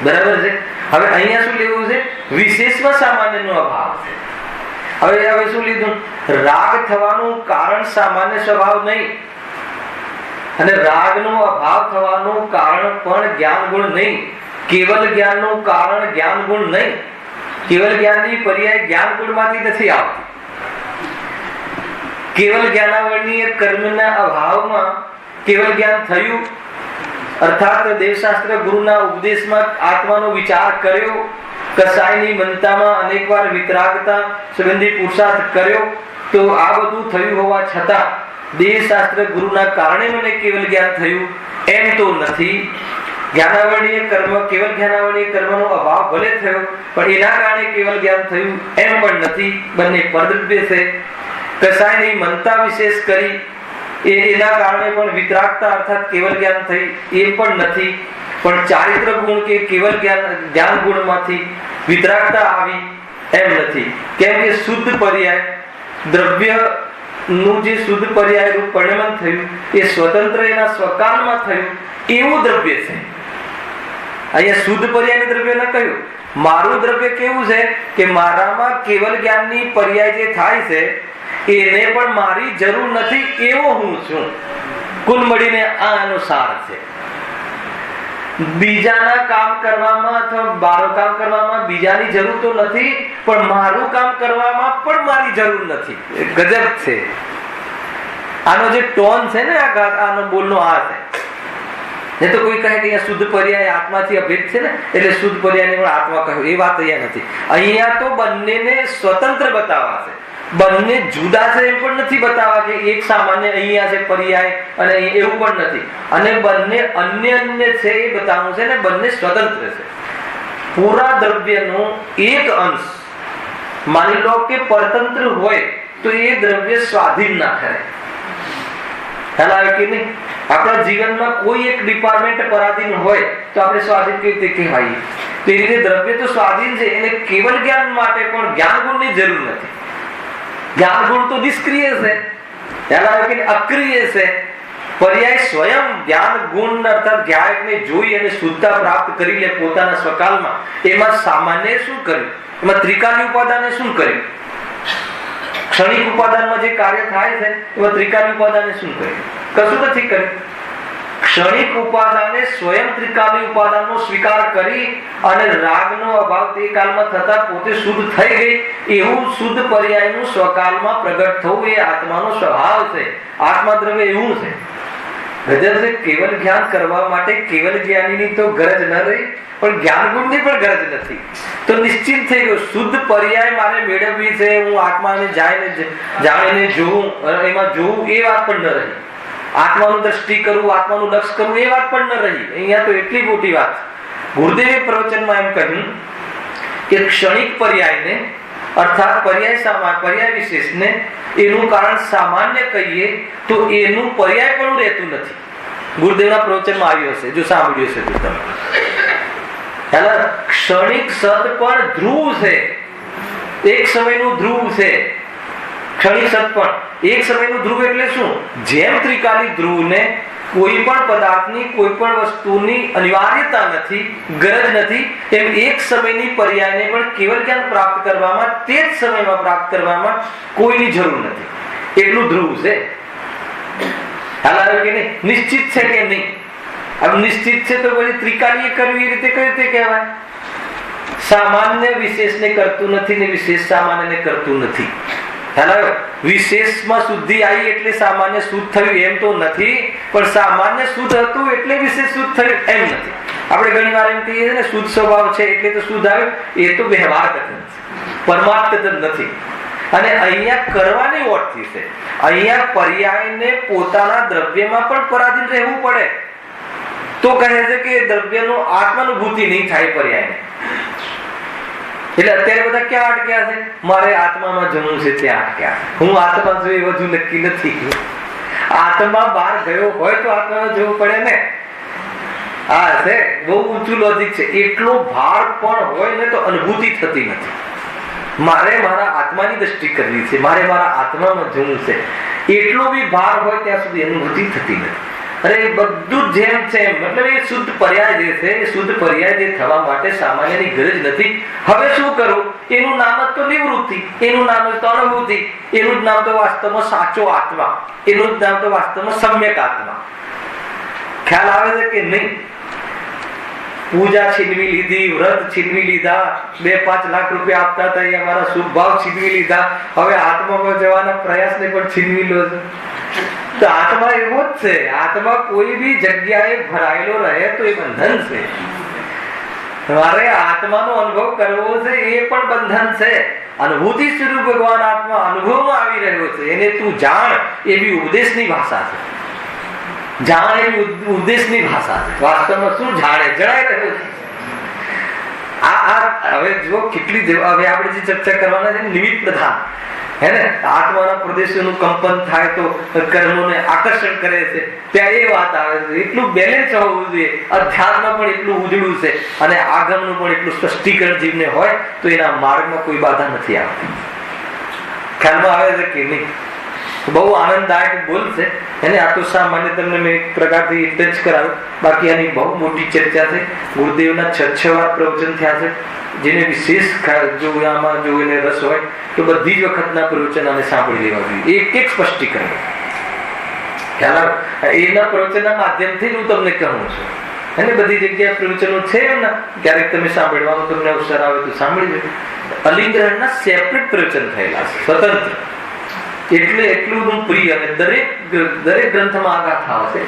બરાબર છે? હવે અહીંયા શું લેવું છે? વિશેષમાં સામાન્યનો અભાવ છે. હવે શું લીધું? રાગ થવાનું કારણ સામાન્ય સ્વભાવ નહીં, અને રાગનો અભાવ થવાનું કારણ પણ જ્ઞાન ગુણ નહીં. કેવલ જ્ઞાનનું કારણ જ્ઞાન ગુણ નહીં. કેવલ જ્ઞાનની પર્યાય જ્ઞાન ગુણમાંથી નથી આવતી. કેવલ જ્ઞાનાવરણીય કર્મના અભાવમાં કેવલ જ્ઞાન થયું, અર્થાત દેવશાસ્ત્ર ગુરુના ઉપદેશમાં આત્માનો વિચાર કર્યો, કસાયની મનતામાં અનેકવાર વિતરાગતા સંબંધી પુરુષાર્થ કર્યો, તો આ બધું થયું હોવા છતાં દેવશાસ્ત્ર ગુરુના કારણે મને કેવલ જ્ઞાન થયું એમ તો નથી. જ્ઞાનાવરણીય કર્મ, કેવલ જ્ઞાનાવરણીય કર્મનો અભાવ ભલે થયો, પણ એના કારણે કેવલ જ્ઞાન થયું એમ પણ નથી. બંને પરદ્રવ્ય છે. કસાયની મનતા વિશેષ કરી એના કારણે પણ વિતરાગતા અર્થાત કેવલ જ્ઞાન થઈ એ પણ નથી. પણ ચારિત્ર ગુણ કે કેવલ જ્ઞાન ગુણમાંથી વિતરાગતા આવી એમ નથી. કેમ કે શુદ્ધ પર્યાય દ્રવ્ય નું જે શુદ્ધ પર્યાય રૂપ પરિણમન થયું એ સ્વતંત્ર એના સ્વકાલમાં થયું એવું દ્રવ્ય છે. અહીંયા શુદ્ધ પર્યાય દ્રવ્ય ન કહ્યું. મારું દ્રવ્ય કેવું છે કે મારામાં કેવલ જ્ઞાનની પર્યાય જે થાય છે એને પણ મારી જરૂર નથી એવો હું છું. કુલ મળીને આ અનુસાર છે. બીજાના કામ કરવામાં અથવા મારું કામ કરવામાં બીજાની જરૂર તો નથી, પણ મારું કામ કરવામાં પણ મારી જરૂર નથી. ગજબ છે. આનો જે ટોન છે ને, આનો બોલનો આ છે. એ તો કોઈ કહે કે અહીંયા શુદ્ધ પર્યાય આત્માથી અભેદ છે ને, એટલે શુદ્ધ પર્યાયને પણ આત્મા કહ્યું, એ વાત અહીંયા નથી. અહીંયા તો બંનેને સ્વતંત્ર બતાવવા છે. બંને જુદા છે એમ પણ નથી બતાવવા કે એક સામાન્ય અહીંયા છે પર્યાય અને એવું પણ નથી, અને બંને અન્ય છે એ બતાવવું છે, ને બંને સ્વતંત્ર છે. પૂરા દ્રવ્યનો એક અંશ માની લો કે પરતંત્ર હોય તો એ દ્રવ્ય સ્વાધીન ના થાય. ખ્યાલ આવે કે નહીં? આપણા જીવનમાં કોઈ એક ડિપાર્ટમેન્ટ પરાધીન હોય તો આપણે સ્વાધીન કેવી રીતે કહેવાય? તે રીતે દ્રવ્ય તો સ્વાધીન છે, એને કેવલ જ્ઞાન માટે પણ જ્ઞાન ગુણની જરૂર નથી. જ્ઞાન ગુણ તો નિષ્ક્રિય છે, ખ્યાલ આવે કે અક્રિય છે. પર્યાય સ્વયં જ્ઞાન ગુણ અર્થાત જ્ઞાનને જોઈ અને શુદ્ધતા પ્રાપ્ત કરી લે પોતાના સ્વકાલમાં. એમાં સામાન્ય શું કર્યું? એમાં ત્રિકાલી ઉપાદાને શું કર્યું? ક્ષણિક ઉપાદાનમાં જે કાર્ય થાય છે એમાં ત્રિકાલી ઉપાદાને શું કર્યું? કશું નથી કર્યું. ક્ષણિક ઉપાદાને સ્વયં ત્રિકાલી ઉપાદાનનો સ્વીકાર કરી અને રાગનો અભાવ તે કાલમાં થતા પોતે શુદ્ધ થઈ ગઈ. એવું શુદ્ધ પર્યાયનું સ્વકાલમાં પ્રગટ થવું એ આત્માનો સ્વભાવ છે. આત્મા દ્રવ્ય એવું છે. ગજબ છે. કેવલ જ્ઞાન કરવા માટે કેવલ જ્ઞાનીની તો ગરજ ન રહી, પણ જ્ઞાન ગુણની પણ ગરજ નથી. તો નિશ્ચિત થઈ ગયો શુદ્ધ પર્યાય મારે મેળવવી છે. હું આત્માને જાણીને જોઉં, એમાં જોઉં એ વાત પણ ન રહી. આત્માનું દ્રષ્ટિ કરવું, આત્માનું લક્ષ કરવું એ વાત પણ ન રહી. અહીંયા તો એટલી મોટી વાત. ગુરુદેવે પ્રવચનમાં એમ કહ્યું કે ક્ષણિક પર્યાયને અર્થાત પર્યાય વિશેષને એનું કારણ સામાન્ય કહીએ તો એનું પર્યાય પણ રહેતું નથી. ગુરુદેવના પ્રવચનમાં આવ્યું હશે, જો સાંભળ્યું હશે તો તમે. ક્ષણિક સત પણ ધ્રુવ છે, એક સમયનું ધ્રુવ છે. ક્ષણિક સત પણ એક સમયનું ધ્રુવ એટલે શું? જેમ ત્રિકાલી ધ્રુવને કોઈ પણ પદાર્થની કોઈ પણ વસ્તુની અનિવાર્યતા નથી, ગરજ નથી, એમ એક સમયની પર્યાયને પણ કેવલ જ્ઞાન પ્રાપ્ત કરવામાં, તે જ સમયમાં પ્રાપ્ત કરવામાં કોઈની જરૂર નથી. એટલું ધ્રુવ છે. હાલ આવે કે નહીં? નિશ્ચિત છે કે નહીં? હવે નિશ્ચિત છે તો પછી ત્રિકાલીએ કરવી એ રીતે કઈ રીતે કહેવાય? સામાન્ય વિશેષને કરતું નથી ને વિશેષ સામાન્યને કરતું નથી. વિશેષમાં શુદ્ધિ આવી એટલે સામાન્ય શુદ્ધ થયું એમ તો નથી, પણ સામાન્ય શુદ્ધ હતું એટલે વિશેષ શુદ્ધ થયું એમ નથી. આપણે ઘણી વાર એમ કહીએ ને શુદ્ધ સ્વભાવ છે એટલે તો શુદ્ધ આવ્યું. એ તો વ્યવહાર કથન છે, પરમાર્થ કથન નથી. અને અહીંયા કરવાની ઓળખી છે. અહીંયા પર્યાયને પોતાના દ્રવ્યમાં પણ પરાધીન રહેવું પડે તો કહે છે કે દ્રવ્યનો આત્માનુભૂતિ નહીં થાય પર્યાયને. એટલે અત્યારે બધા ક્યાં અટક્યા છે? મારે આત્મામાં જવું છે ત્યાં અટક્યા. હું આત્મા જોઈ વધુ નક્કી નથી. આત્મા બહાર ગયો હોય તો આત્મામાં જવું પડે ને. હા છે, બહુ ઊંચું લોજિક છે. એટલો ભાર પણ હોય ને તો અનુભૂતિ થતી નથી. મારે મારા આત્માની દ્રષ્ટિ કરવી છે, મારે મારા આત્મામાં જવું છે, એટલો બી ભાર હોય ત્યાં સુધી અનુભૂતિ થતી નથી. અરે બધું જેમ છે મતલબ એ શુદ્ધ પર્યાય જે છે, એ શુદ્ધ પર્યાય જે થવા માટે સામાન્યની ગરજ નથી. હવે શું કરવું? એનું નામ જ તો નિવૃત્તિ, એનું નામ જ તો અનુભૂતિ, એનું જ નામ તો વાસ્તવમાં સાચો આત્મા, એનું જ નામ તો વાસ્તવમાં સમ્યક આત્મા. ખ્યાલ આવે છે કે નહીં? પૂજા છીનવી લીધી, વ્રત છીનવી લીધા, 2-5 લાખ રૂપિયા આપતા હતા એ અમારા શુભ ભાવ છીનવી લીધા. હવે આત્મામાં જવાના પ્રયાસને પણ છીનવી લો છો. તો આત્મા એવો જ છે. આત્મા કોઈ બી જગ્યાએ ભરાયેલો રહે તો એ બંધન છે. મારે આત્માનો અનુભવ કરવો છે એ પણ બંધન છે. અનુભૂતિ સ્વરૂપ ભગવાન આત્મા અનુભવમાં આવી રહ્યો છે, એને તું જાણ એવી ઉપદેશની ભાષા છે. જાણ એવી ઉપદેશની ભાષા છે. વાસ્તવમાં શું જાણે? જણાઈ રહ્યો છે. હવે જો કેટલી હવે આપણે જે ચર્ચા કરવાના છે નિમિત્ત પ્રધાન હે ને, આત્માના પ્રદેશોનું કંપન થાય તો કર્મોને આકર્ષણ કરે છે, ત્યાં એ વાત આવે છે. એટલું બેલેન્સ હોવું જોઈએ. અધ્યાત્મ પણ એટલું ઉજળું છે અને આગમનું પણ એટલું સ્પષ્ટીકરણ જીવને હોય તો એના માર્ગમાં કોઈ બાધા નથી આવતી. ખ્યાલમાં આવે છે કે નહીં? બહુ આનંદદાયક બોલ છે એને. આ તો સામાન્ય તમને મેં એક પ્રકારથી ટચ કરાવ્યું. બાકી આની બહુ મોટી ચર્ચા છે. ગુરુદેવના 6 વાર પ્રવચન થયા છે. જેને વિશેષ જો આમાં જો એને રસ હોય તો બધી જ વખતના પ્રવચન આને સાંભળી લેવા જોઈએ, એક સ્પષ્ટીકરણ. એના પ્રવચનના માધ્યમથી હું તમને કહું છું. અને બધી જગ્યાએ પ્રવચનો છે એમના, ક્યારેક તમે સાંભળવાનો તમને અવસર આવે તો સાંભળી લો. અલિંગ્રહણના સેપરેટ પ્રવચન થયેલા છે, સ્વતંત્ર. એટલે એટલું પ્રિય અને દરેક ગ્રંથમાં આગાથા હશે.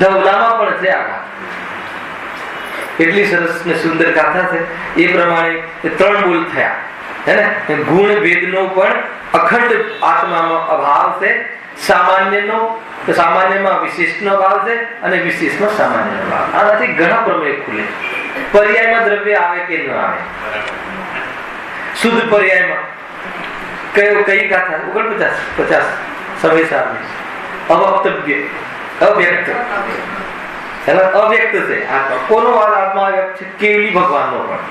ધવલામાં પણ છે આગાથા. એટલી સરસ ને સુંદર ગાથા છે. એ પ્રમાણે 3 બોલ થયા. है ने गुण भेदनो पण अखंड आत्माમાં અભાવ છે, સામાન્યનો સામાન્યમાં વિશેષનો ભાવ છે અને વિશેષમાં સામાન્યનો ભાવ. આનાથી ઘણા પ્રમેય ખુલે. પર્યાયમાં દ્રવ્ય આવે કે ન આવે, શુદ્ધ પર્યાયમાં કઈ ગાથા 49 સમય સારની અવક્તવ્ય અવ્યક્ત અવ્યક્ત છે આત્મા. કોનો આત્મા અવ્યક્ત છે? કેવલી ભગવાનનો. પણ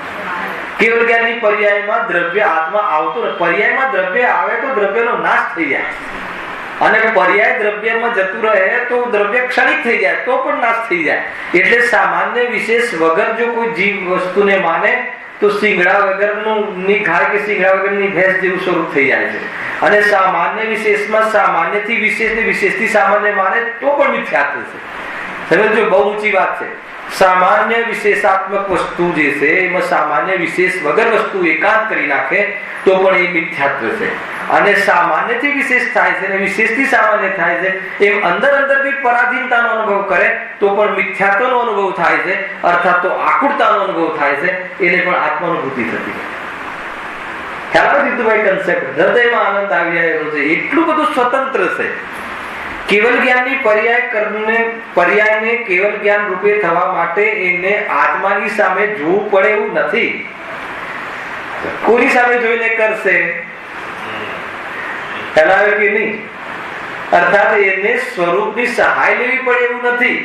કેવલ જ્ઞાનની પર્યાયમાં દ્રવ્ય આત્મા આવતો નથી. પર્યાયમાં દ્રવ્ય આવે તો દ્રવ્યનો નાશ થઈ જાય, અને પર્યાય દ્રવ્યમાં જતું રહે તો દ્રવ્ય ક્ષણિક થઈ જાય તો પણ નાશ થઈ જાય. એટલે સામાન્ય વિશેષ વગર જો કોઈ જીવ વસ્તુને માને તો સિંગડા વગરનું ની ગાય કે સિંગડા વગરની ભેંસ જેવું સ્વરૂપ થઈ જાય છે. અને સામાન્ય વિશેષમાં સામાન્યથી વિશેષ ને વિશેષથી સામાન્ય માને તો પણ મિથ્યાત્વ છે. સમજો, બહુ ઊંચી વાત છે. સામાન્ય વિશેષાત્મક વસ્તુ જે છે એમાં સામાન્ય વિશેષ વગર વસ્તુ એકાંત કરી નાખે તો પણ એ મિથ્યાત્વ છે. અને સામાન્યથી વિશેષ થાય છે અને વિશેષથી સામાન્ય થાય છે એમ અંદર અંદરથી પરાધીનતાનો અનુભવ કરે તો પણ મિથ્યાત્વનો અનુભવ થાય છે, અર્થાત તો આકુળતાનો અનુભવ થાય છે. એને પણ આત્માનુભૂતિ થતી. ખ્યાલ આવે જીતુભાઈ? કન્સેપ્ટ હૃદયમાં આનંદ આવી જાય એનું છે. એટલું બધું સ્વતંત્ર છે. કેવલ જ્ઞાનની પર્યાયને કેવલ જ્ઞાન રૂપે થવા માટે એને આત્માની સામે જોવું પડે એવું નથી. કોની સામે જોઈને કરશે? કરાવે કે નહીં? અર્થાત એને સ્વરૂપની સહાય લેવી પડે એવું નથી.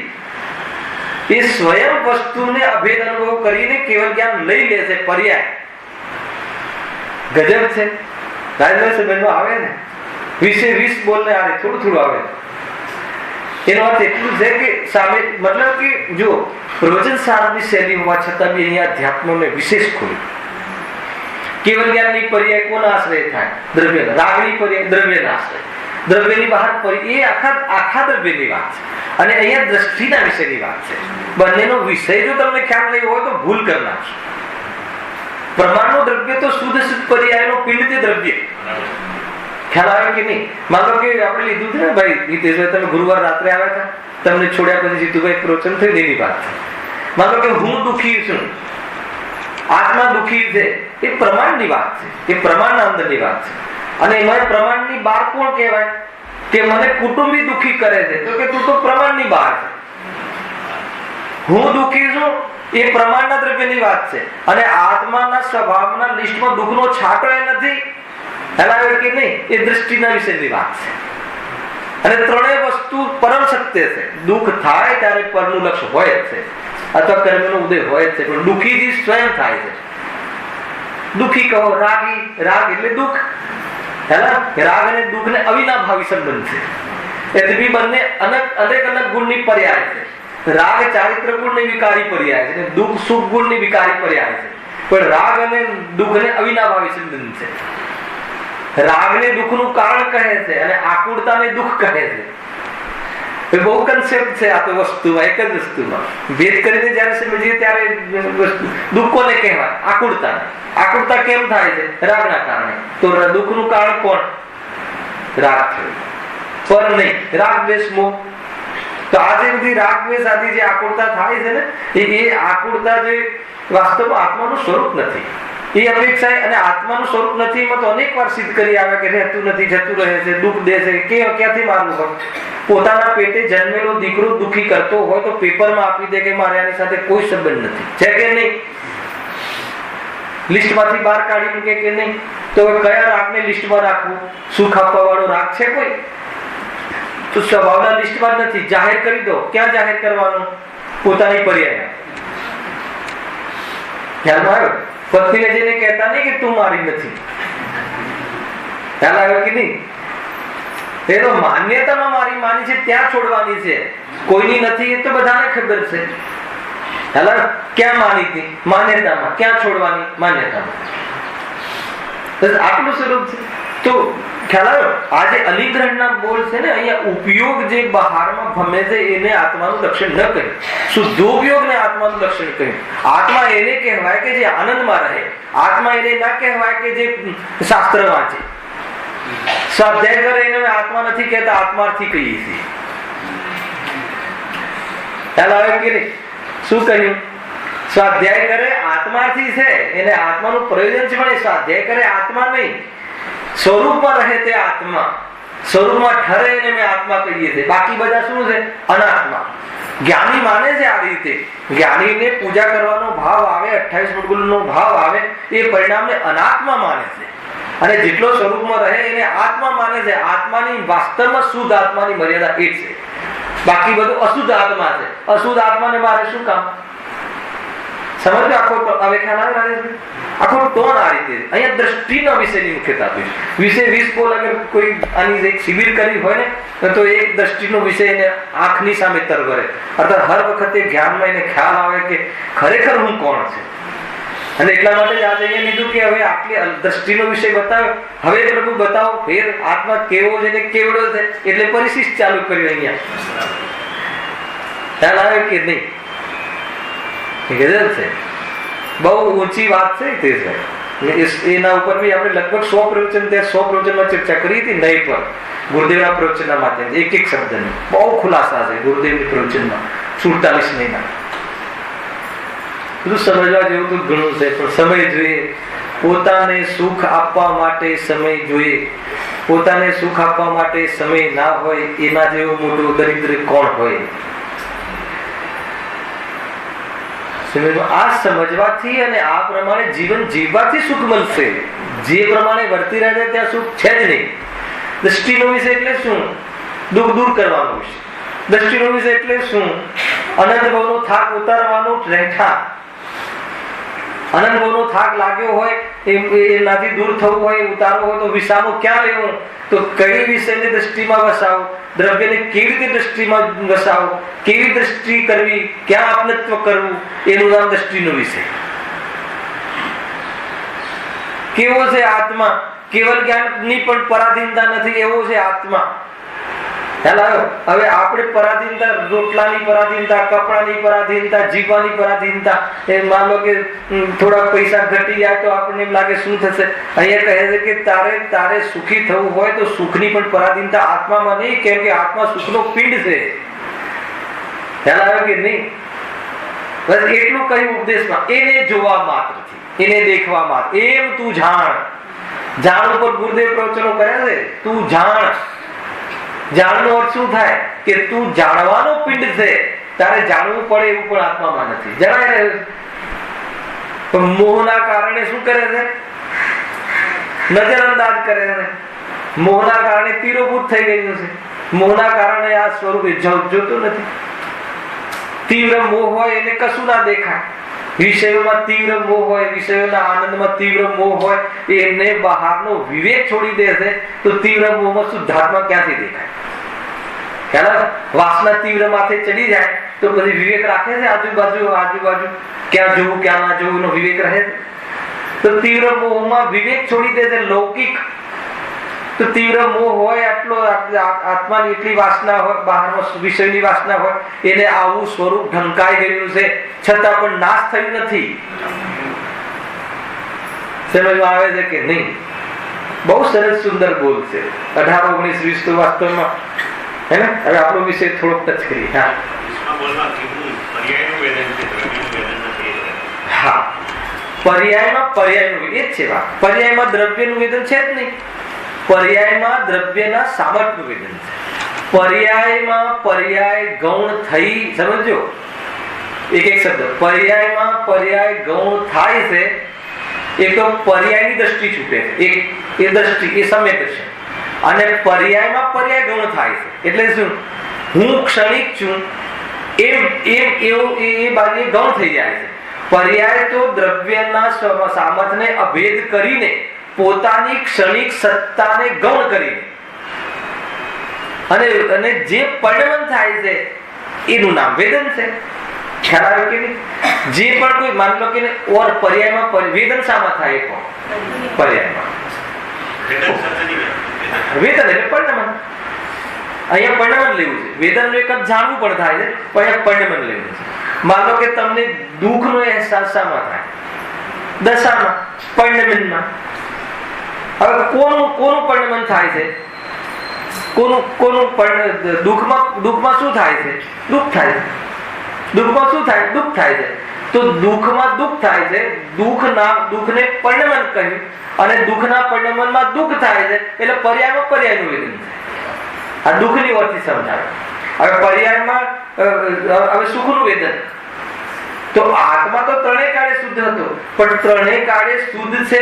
એ સ્વયં વસ્તુને અભેદ અનુભવ કરીને કેવલ જ્ઞાન લઈ લે છે. પર્યાય ગજબ છે. રાજભાઈ સંબંધો આવે ને 20 બોલને આવે, થોડું થોડું આવે. એનો અર્થ એટલું છે કે સામે મતલબ કે જો પ્રવચન સારની શૈલી હોવા છતાં બી અહીંયા અધ્યાત્મને વિશેષ ખોલ્યું. કેવલ જ્ઞાનની પર્યાય કોના આશ્રય થાય? દ્રવ્ય. રાગની પર્યાય દ્રવ્યના આશ્રય. દ્રવ્યની બહાર એ આખા દ્રવ્યની વાત છે, અને અહીંયા દ્રષ્ટિના વિષયની વાત છે. બંનેનો વિષય જો તમને ખ્યાલ નહીં હોય તો ભૂલ કરી નાખશો. પ્રમાણનો દ્રવ્ય તો શુદ્ધ પર્યાયનો પિંડ તે દ્રવ્ય. ખ્યાલ આવે કે નહીં? માનો કે આપણે લીધું છે ને ભાઈ હિતેશભાઈ, તમે ગુરુવાર રાત્રે આવ્યા હતા, તમને છોડ્યા પછી જીતુભાઈ પ્રવચન થઈ એની વાત. માનો કે હું દુઃખી છું, આત્મા દુઃખી છે, એ પ્રમાણની વાત છે. એ પ્રમાણના અંદરની વાત છે. અને એમાં પ્રમાણની બહાર કોણ કહેવાય? કે મને કુટુંબી દુઃખી કરે છે તો કે તું તો પ્રમાણની બહાર છે. હું દુઃખી છું એ પ્રમાણના દ્રવ્યની વાત છે. અને આત્માના સ્વભાવના લિસ્ટમાં દુઃખનો છાંટો એ નથી. હલાવે કે નહીં? એ દ્રષ્ટિના વિશેની વાત છે. અને ત્રણેય વસ્તુ પરમ સત્ય છે. દુઃખ થાય ત્યારે પરનું લક્ષ્ય હોય જ છે, અથવા કર્મનો ઉદય હોય જ છે. પણ દુઃખી સ્વયં થાય છે. દુઃખી કહો, રાગી. રાગ એટલે દુઃખ. રાગ અને દુઃખ ને અવિનાભાવી સંબંધ છે. એટલે બંને અનેક ગુણની પર્યાય છે. રાગ ચારિત્ર ગુણની વિકારી પર્યાય છે, દુઃખ સુખ ગુણની વિકારી પર્યાય છે. પણ રાગ અને દુઃખ ને અવિનાભાવી સંબંધ છે. રાગને દુઃખનું કારણ કહે છે અને આકુળતાને દુઃખ કહે છે. એ બહુ કન્સેપ્ટ છે આ તો વસ્તુમાં, એક જ વસ્તુમાં ભેદ કરીને જયારે સમજીએ ત્યારે દુઃખ કોને કહેવાય? આકુળતાને. આકુળતા કેમ થાય છે? રાગના કારણે. તો દુઃખનું કારણ કોણ? રાગ થયો, પર નહીં. રાગ દ્વેષ મોહ. તો આજે બધી રાગ દ્વેષ આદિ જે આકુળતા થાય છે ને, એ આકુળતા જે વાસ્તવમાં આત્માનું સ્વરૂપ નથી. એ અપેક્ષા અને આત્માનું સ્વરૂપ નથી. એમાં તો અનેક વાર સિદ્ધ કરી આવે કે રહેતું નથી, જતું રહે છે, દુઃખ દે છે. ક્યાંથી મારવું હોય? પોતાના પેટે જન્મેલો દીકરો દુઃખી કરતો હોય તો પેપરમાં આપી દે કે મારે આની સાથે કોઈ સંબંધ નથી, છે કે નહીં? લિસ્ટમાંથી બહાર કાઢી મૂકે કે નહીં? તો કયા રાગને લિસ્ટમાં રાખવું? સુખ આપવા વાળો રાગ છે કોઈ? તો સ્વભાવના લિસ્ટમાં નથી. જાહેર કરી દો. ક્યાં જાહેર કરવાનું? પોતાની પર્યાય. ધ્યાનમાં આવ્યો? પત્નીને જઈને કહેતા નહીં કે તું મારી નથી. ખ્યાલ આવ્યો કે નહીં? એનો માન્યતામાં મારી માની છે ત્યાં છોડવાની છે, કોઈની નથી એ તો બધાને ખબર છે. ક્યાં માની હતી? માન્યતામાં. ક્યાં છોડવાની? માન્યતામાં. આટલું સ્વરૂપ છે. તો ખ્યાલ આવ્યો? આજે અલિગ્રહણના બોલ છે ને, અહીંયા ઉપયોગ જે બહારમાં ભમે છે એને આત્માનું લક્ષણ ન કહ્યું, શુદ્ધોપયોગને આત્માનું લક્ષણ કહ્યું. આત્મા એને કહેવાય કે જે આનંદમાં રહે. આત્મા એને ના કહેવાય કે જે શાસ્ત્ર વાંચે, સ્વાધ્યાય કરે. એને આત્મા નથી કહેતા, આત્માર્થી કહીએ છીએ. ખ્યાલ આવે કે નહીં? શું કહ્યું? સ્વાધ્યાય કરે આત્માથી છે, એને આત્માનું પ્રયોજન છે, પણ એ સ્વાધ્યાય કરે આત્મા નહીં. સ્વરૂપમાં રહે તે આત્મા, સ્વરૂપમાં ઠરે એને મેં આત્મા કહીએ છીએ. બાકી બધા શું છે? અનાત્મા. જ્ઞાની માને છે આ રીતે. જ્ઞાનીને પૂજા કરવાનો ભાવ આવે, 28 ગુણનો ભાવ આવે, એ પરિણામને અનાત્મા માને છે. અને જેટલો સ્વરૂપમાં રહે એને આત્મા માને છે. આત્માની વાસ્તવમાં શુદ્ધ આત્માની મર્યાદા એ છે. બાકી બધું અશુદ્ધ આત્મા છે. અશુદ્ધ આત્માને મારે શું કામ? સમજો આખો હવે ખ્યાલ આવે છે. આખો ટોન આ રીતે. અહીંયા દ્રષ્ટિના વિષયની મુખ્યતા આપી. વિષય 20 બોલ અગર કોઈ આની એક શિબિર કરી હોય ને તો એક દ્રષ્ટિનો વિષય એને આંખની સામે તરવરે, અર્થાત હર વખતે જ્ઞાનમાં એને ખ્યાલ આવે કે ખરેખર હું કોણ છે. અને એટલા માટે આજે અહીંયા લીધું કે હવે આટલી દ્રષ્ટિનો વિષય બતાવ્યો, હવે પ્રભુ બતાવો ફેર આત્મા કેવો છે ને કેવડો છે. એટલે પરિશિષ્ટ ચાલુ કર્યું. અહીંયા ખ્યાલ આવે કે નહીં? ગજબ છે, બહુ ઊંચી વાત છે તે છે. એના ઉપર બી આપણે લગભગ 100 પ્રવચન, ત્યાં 100 પ્રવચનમાં ચર્ચા કરી હતી. નહીં પણ ગુરુદેવના પ્રવચનના માધ્યમથી એક એક શબ્દની બહુ ખુલાસા છે ગુરુદેવની પ્રવચનમાં 47 મહિના. બધું સમજવા જેવું તો ઘણું છે, પણ સમય જોઈએ. પોતાને સુખ આપવા માટે સમય જોઈએ. પોતાને સુખ આપવા માટે સમય ના હોય એના જેવું મોટું દરિદ્ર કોણ હોય? આ સમજવાથી અને આ પ્રમાણે જીવન જીવવાથી સુખ મળશે. જે પ્રમાણે વર્તી રહે છે ત્યાં સુખ છે જ નહીં. દ્રષ્ટિનો વિષય એટલે શું? દુઃખ દૂર કરવાનો વિષય. દ્રષ્ટિનો વિષય એટલે શું? અનંત ભાવનો થાક ઉતારવાનો રહેઠાણ. અનંત ભાવનો થાક લાગ્યો હોય, એનાથી દૂર થવું હોય, ઉતારવો હોય તો વિસામો ક્યાં લેવો? તો કઈ વિષયની દ્રષ્ટિમાં વસાવો, દ્રવ્યને કેવી રીતે દ્રષ્ટિમાં વસાવો, કેવી દ્રષ્ટિ કરવી, ક્યાં આપનત્વ કરવું, એનું નામ દ્રષ્ટિનો વિષય. કેવો છે આત્મા? કેવલ જ્ઞાનની પણ પરાધીનતા નથી, એવો છે આત્મા. હવે આપણે પરાધીનતા, રોટલાની પરાધીનતા, કપડાની પરાધીનતા, જીવવાની પરાધીનતા. એ માનો કે થોડા પૈસા ઘટી જાય તો આપણને એમ લાગે શું થશે. અહીંયા કહે છે કે તારે સુખી થવું હોય તો સુખની પણ પરાધીનતા આત્મામાં નહીં, કેમ કે આત્મા સુખનો પિંડ છે. ખ્યાલ આવે કે નહીં? બસ એટલું કહ્યું ઉપદેશમાં. એને જોવા માત્રથી, એને દેખવા માત્ર. એમ તું જાણ. જાણ ઉપર ગુરુદેવ પ્રવચનો કર્યા છે. તું જાણ. જાણનો અર્થ શું થાય? કે તું જાણવાનો પિંડ છે. તારે જાણવું પડે એવું પણ આત્મામાં નથી. જણાય રહ્યું. પણ મોહના કારણે શું કરે છે? નજરઅંદાજ કરે છે. મોહના કારણે તીરોભૂત થઈ ગયું છે. મોહના કારણે આ સ્વરૂપ જોતું નથી. તીવ્ર મોહ હોય એને કશું ના દેખાય. વિષયોમાં તીવ્ર મોહ હોય, વિષયોના આનંદમાં તીવ્ર મોહ હોય, એને બહારનો વિવેક છોડી દે છે તો તીવ્ર મોહમાં શુદ્ધાત્મા ક્યાંથી દેખાય? ખ્યાલ? વાસના તીવ્ર માથે ચડી જાય તો પછી વિવેક રાખે છે? આજુબાજુ ક્યાં જોવું ક્યાં ના જોવું એનો વિવેક રહે છે? તો તીવ્ર મોહમાં વિવેક છોડી દે છે. લૌકિક તો તીવ્ર મોહ હોય, આટલો આત્માની એટલી વાસના હોય, બહારમાં વિષયની વાસના હોય, એને આવું સ્વરૂપ ઢંકાઈ ગયું છે છતાં પણ નાશ થયું નથી. સમજમાં આવે છે કે નહીં? બહુ સરસ સુંદર બોલ છે. 18, 19, 20 તો વાસ્તવમાં હે ને. હવે આપણો વિષય થોડોક ટચ કરીએ. હા, પર્યાયમાં પર્યાયનું એ જ છે વાત. પર્યાયમાં દ્રવ્યનું વેદન છે જ નહીં. પર્યાયમાં દ્રવ્યના સામર્થ્યનું વેદન છે. પર્યાયમાં પર્યાય ગૌણ થઈ, સમજો એક એક શબ્દ. પર્યાયમાં પર્યાય ગૌણ થાય છે. એક તો પર્યાયની દ્રષ્ટિ છૂટે છે, એક એ દ્રષ્ટિ એ સમ્યક છે. અને પર્યાયમાં પર્યાય ગૌણ થાય છે. એટલે શું? હું ક્ષણિક છું એ બાજુ ગૌણ થઈ જાય છે. પર્યાય તો દ્રવ્યના સામર્થ્યને અભેદ કરીને, પોતાની ક્ષણિક સત્તાને ગૌણ કરીને, અને જે પરિણમન થાય છે એનું નામ વેદન છે. ખ્યાલ આવ્યો કે નહીં? જે પણ કોઈ માની લો કે ઓર પર્યાયમાં વેદન શામાં થાય? પર્યાયમાં વેદન એટલે પરિણમન. અહીંયા પરિણમન લેવું છે. વેદનનું એક જ જાણવું પણ થાય છે, પણ અહીંયા પરિણમન લેવું છે. માનો કે તમને દુઃખનો અહેસાસ શામાં થાય? દશામાં, પરિણમનમાં. હવે કોનું પરિણમન થાય છે? દુઃખમાં શું થાય છે? દુઃખ થાય છે. દુઃખમાં શું થાય? દુઃખ થાય છે. તો દુઃખમાં દુઃખ થાય છે, દુઃખને પરિણમન કહ્યું, અને દુઃખના પરિણમનમાં દુઃખ થાય છે, એટલે પર્યાયમાં પર્યાયનું વેદન થાય. આ દુઃખની વર્તી સમજાવે. હવે પર્યાયમાં હવે સુખનું વેદન. તો આત્મા તો ત્રણેય કાળે શુદ્ધ હતો, પણ ત્રણેય કાળે શુદ્ધ છે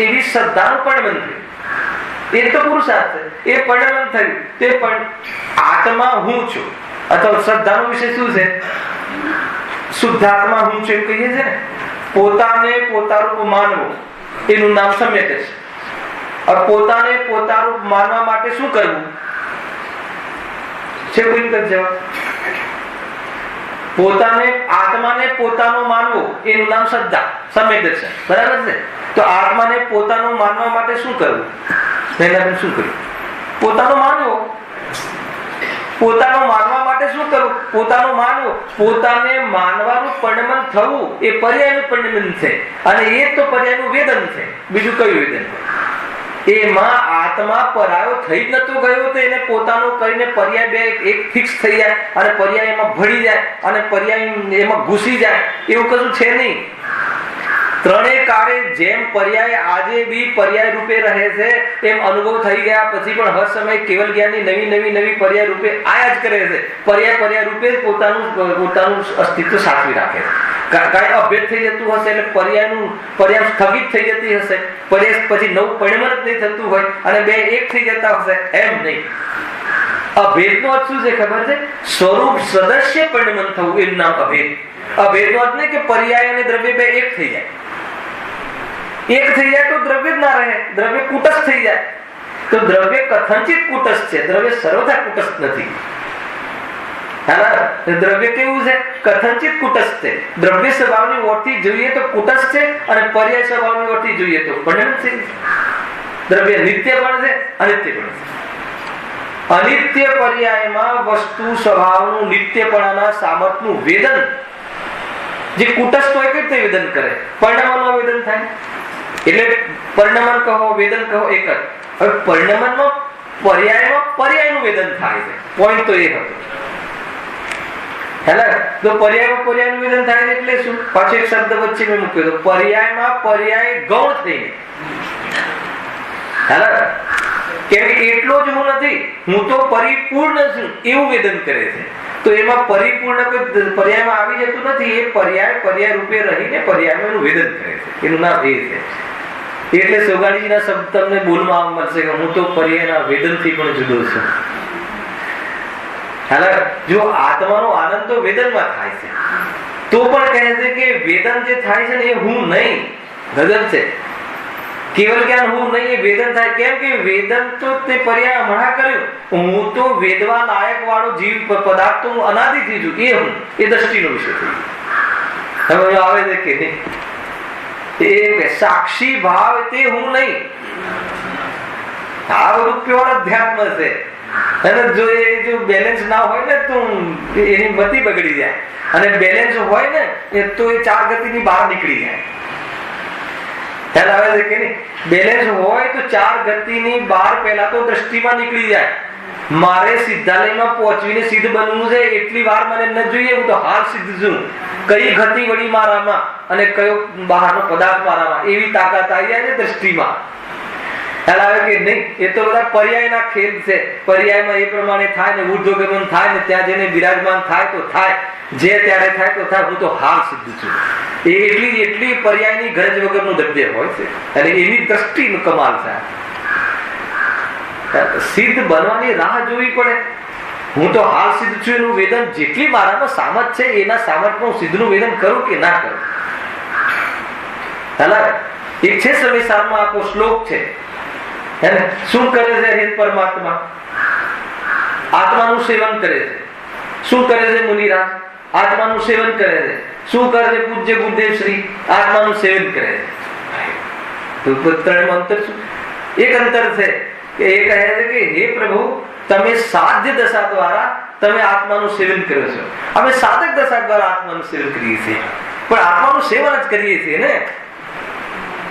એવી શ્રદ્ધાનું પરિણમન થયું. એ તો પુરુષાર્થ છે, એ પરિણમન થયું. તે પણ આત્મા હું છું, અથવા શ્રદ્ધાનો વિષય શું છે? શુદ્ધાત્મા હું છું એવું કહીએ છે ને. પોતાને પોતારૂપ માનવું એનું નામ સમ્યક છે. હવે પોતાને પોતારૂપ માનવા માટે શું કરવું છે? કોઈ જવાબ. પોતાને આત્માને પોતાનો માનવો એનું નામ શ્રદ્ધા, સમ્યક દર્શન. બરાબર છે? તો આત્માને પોતાનો માનવા માટે શું કરવું? શું કર્યું? પોતાનો માનવો. પોતાનો માનવા માટે શું કરવું? પોતાનો માનવો. પોતાને માનવાનું પરિણમન થવું એ પર્યાયનું પરિણમન છે, અને એ તો પર્યાયનું વેદન છે. બીજું કયું વેદન છે? એમાં આત્મા પરાયો થઈ જ નતો ગયો, તો એને પોતાનું કરીને પર્યાય બે એક ફિક્સ થઈ જાય, અને પર્યાય એમાં ભળી જાય, અને પર્યાય એમાં ઘૂસી જાય, એવું કશું છે નહીં. ત્રણેય કાળે જેમ પર્યાય આજે બી પર્યાય રૂપે રહે છે, એમ અનુભવ થઈ ગયા પછી પણ હર સમય કેવલ જ્ઞાનની નવી પર્યાય રૂપે આયા જ કરે છે. પર્યાય રૂપે પોતાનું અસ્તિત્વ સાચવી રાખે છે. કાંઈ અભેદ થઈ જતું હશે એટલે પર્યાય સ્થગિત થઈ જતી હશે, પર્યાય પછી નવું પરિણમન જ નહીં થતું હોય, અને બે એક થઈ જતા હશે, એમ નહીં. અભેદનો અર્થ શું છે ખબર છે? સ્વરૂપ સદસ્ય પરિણમન થવું એનું નામ અભેદ. અભેદનો અર્થ નહીં કે પર્યાય અને દ્રવ્ય બે એક થઈ જાય. એક થઈ જાય તો દ્રવ્ય જ ના રહે, દ્રવ્ય કુટસ્થ થઈ જાય. તો દ્રવ્ય કથનચિત કુટસ્થ છે, દ્રવ્ય સર્વથા કુટસ્થ નથી. દ્રવ્ય કેવું છે? કથનચિત કુટસ્થ છે. દ્રવ્ય સ્વભાવની ઓળથી જોઈએ તો કુટસ્થ છે, અને પર્યાય સ્વભાવની ઓળથી જોઈએ તો પરિણમ છે. દ્રવ્ય નિત્ય પણ છે, અનિત્ય પણ છે. અનિત્ય પર્યાયમાં વસ્તુ સ્વભાવનું નિત્યપણાના સામર્થ્યનું વેદન, જે કુટસ્થ હોય કે તે વેદન કરે, પરિણામમાં વેદન થાય. એટલે પરિણામન કહો, વેદન કહો, એક જ. હવે પરિણામનમાં પર્યાયનું વેદન થાય છે. પોઈન્ટ તો એ હતો. તો પર્યાયનું વેદન થાય એટલે શું? પાછો એક શબ્દ વચ્ચે મેં મૂક્યો તો પર્યાયમાં પર્યાય ગૌણ થઈને. કેમ કે એટલો જ હું નથી, હું તો પરિપૂર્ણ છું એવું વેદન કરે છે. તો એમાં પરિપૂર્ણ કોઈ પર્યાયમાં આવી જતું નથી. એ પર્યાય રૂપે રહીને પર્યાયમાં એનું વેદન કરે છે. એનું નામ એ છે. એટલે સોગાણીજીના શબ્દ તમને બોલમાં મળશે કે હું તો પર્યાયના વેદનથી પણ જુદો છું. જો આત્માનો આનંદ તો વેદનમાં થાય છે, તો પણ કહે છે કે વેદન જે થાય છે ને એ હું નહીં, ગજબ છે. કેવલ જ્ઞાન હું નહીં, એ વેદન થાય. કેમ કે વેદન તો તે પર્યાય હમણાં કર્યું. હું તો વેદવા લાયક વાળો જીવ પદાર્થ તો હું અનાદિથી છું, એ હું. એ દ્રષ્ટિનો વિષય થઈ ગયો. હવે આવે છે કે નહીં, એ સાક્ષી ભાવ તે હું નહીં. આ બધું પ્યોર અધ્યાત્મ છે. અને જો બેલેન્સ ના હોય ને તો એની મતિ બગડી જાય, અને બેલેન્સ હોય ને એ તો એ ચાર ગતિની બહાર નીકળી જાય. ખ્યાલ આવે છે કે નહીં? બેલેન્સ હોય તો ચાર ગતિની બહાર પહેલા તો દ્રષ્ટિમાં નીકળી જાય. મારે સિદ્ધાલયમાં પહોંચવીને સિદ્ધ બનવું છે એટલી વાર મને ન જોઈએ. હું તો હાલ સિદ્ધ છું. કઈ ગતિ વળી મારામાં અને કયો બહારનો પદાર્થ મારામાં, એવી તાકાત આવી જાય ને દ્રષ્ટિમાં. ખ્યાલ આવે કે નહીં? એ તો બધા પર્યાયના ખેલ છે. પર્યાયમાં એ પ્રમાણે થાય ને ઉર્ધ્વગમન થાય ને ત્યાં જઈને બિરાજમાન થાય તો થાય, જે ત્યારે થાય તો થાય. હું તો હાલ સિદ્ધ છું. એ એટલી પર્યાયની ગરજ વગરનું દ્રવ્ય હોય છે, અને એની દ્રષ્ટિનો કમાલ છે. સિદ્ધ બનવાની રાહ જોવી પડે. હું તો હાલ સિદ્ધ છું એનું વેદન જેટલી મારામાં સામર્થ છે, એના સામર્થમાં હું સિદ્ધનું વેદન કરું કે ના કરું. એક છે સવિસારમાં આખો શ્લોક છે. શું કરે છે હે પરમાત્મા? આત્માનું સેવન કરે છે. શું કરે છે મુનિરાજ? આત્માનું સેવન કરે છે. શું કરે છે પૂજ્ય ગુરુદેવ શ્રી? આત્માનું સેવન કરે છે. તો ત્રણ અંતર શું? એક અંતર છે કે એ કહે છે કે હે પ્રભુ, તમે સાધ્ય દશા દ્વારા તમે આત્માનું સેવન કરો છો. અમે સાધક દશા દ્વારા આત્માનું સેવન કરીએ છીએ, પણ આત્માનું સેવન જ કરીએ છીએ ને.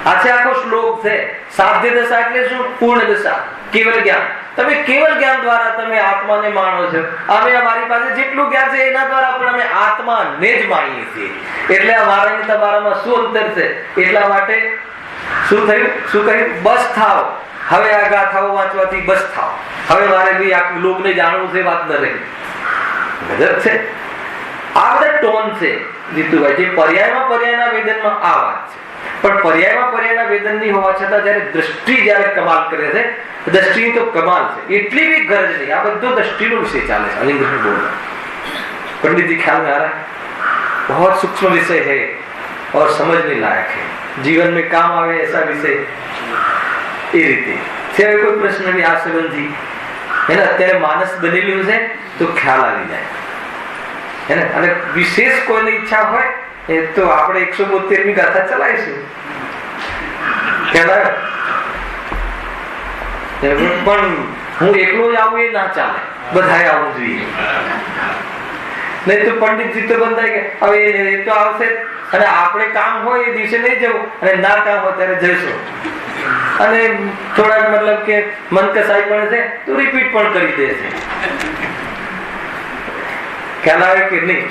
આ આખો શ્લોક છે. સાધ્ય દશા એટલે શું? પૂર્ણ દશા, કેવલ જ્ઞાન. તમે કેવલ જ્ઞાન દ્વારા તમે આત્માને માણો છો. અમે અમારી પાસે જેટલું જ્ઞાન છે એના દ્વારા પણ અમે આત્માને જ માણીએ છીએ. એટલે અમારા અને તમારામાં શું અંતર છે? એટલા માટે શું થયું? શું કહ્યું? બસ થાવ. હવે આ ગાથાઓ વાંચવાથી બસ થાવ. હવે મારે બી આ લોકોને જાણવું છે, વાત ન રહી. ગજબ છે. આ બધા ટોન છે જીતુભાઈ, જે પર્યાયના વેદનમાં આ વાત છે. પણ પર્યાયના વેદનની હોવા છતાં જયારે દ્રષ્ટિ જયારે કમાલ કરે છે, દ્રષ્ટિ તો કમાલ છે, એટલી બી ગરજ નહીં. આ બધો દ્રષ્ટિનો વિષય ચાલે છે. અલિંગ બોલ पंडित जी ख्याल में आ रहा है, बहुत सूक्ष्म विषय है और समझने लायक है, जीवन में काम आवे ऐसा विषय. એ રીતે છે. કોઈ પ્રશ્ન બી આ સંબંધી હે ને અત્યારે માનસ બનેલું છે તો ખ્યાલ આવી જાય હે ને. અને વિશેષ કોઈની ઈચ્છા હોય એ તો આપણે 172મી ગાથા ચલાવીશું. ખ્યાલ આવે? પણ હું એકલો જ આવું એ ના ચાલે, બધાએ આવવું જોઈએ. નહીં તો પંડિતજી તો બંધાઈ ગયા. હવે એ તો આવશે અને આપણે કામ હોય એ દિવસે નહીં જવું અને ના કામ હોય ત્યારે જઈશું. અને થોડાક મતલબ કે મન કસાઈ પણ છે તો રિપીટ પણ કરી દે છે. ખ્યાલ આવે કે નહીં?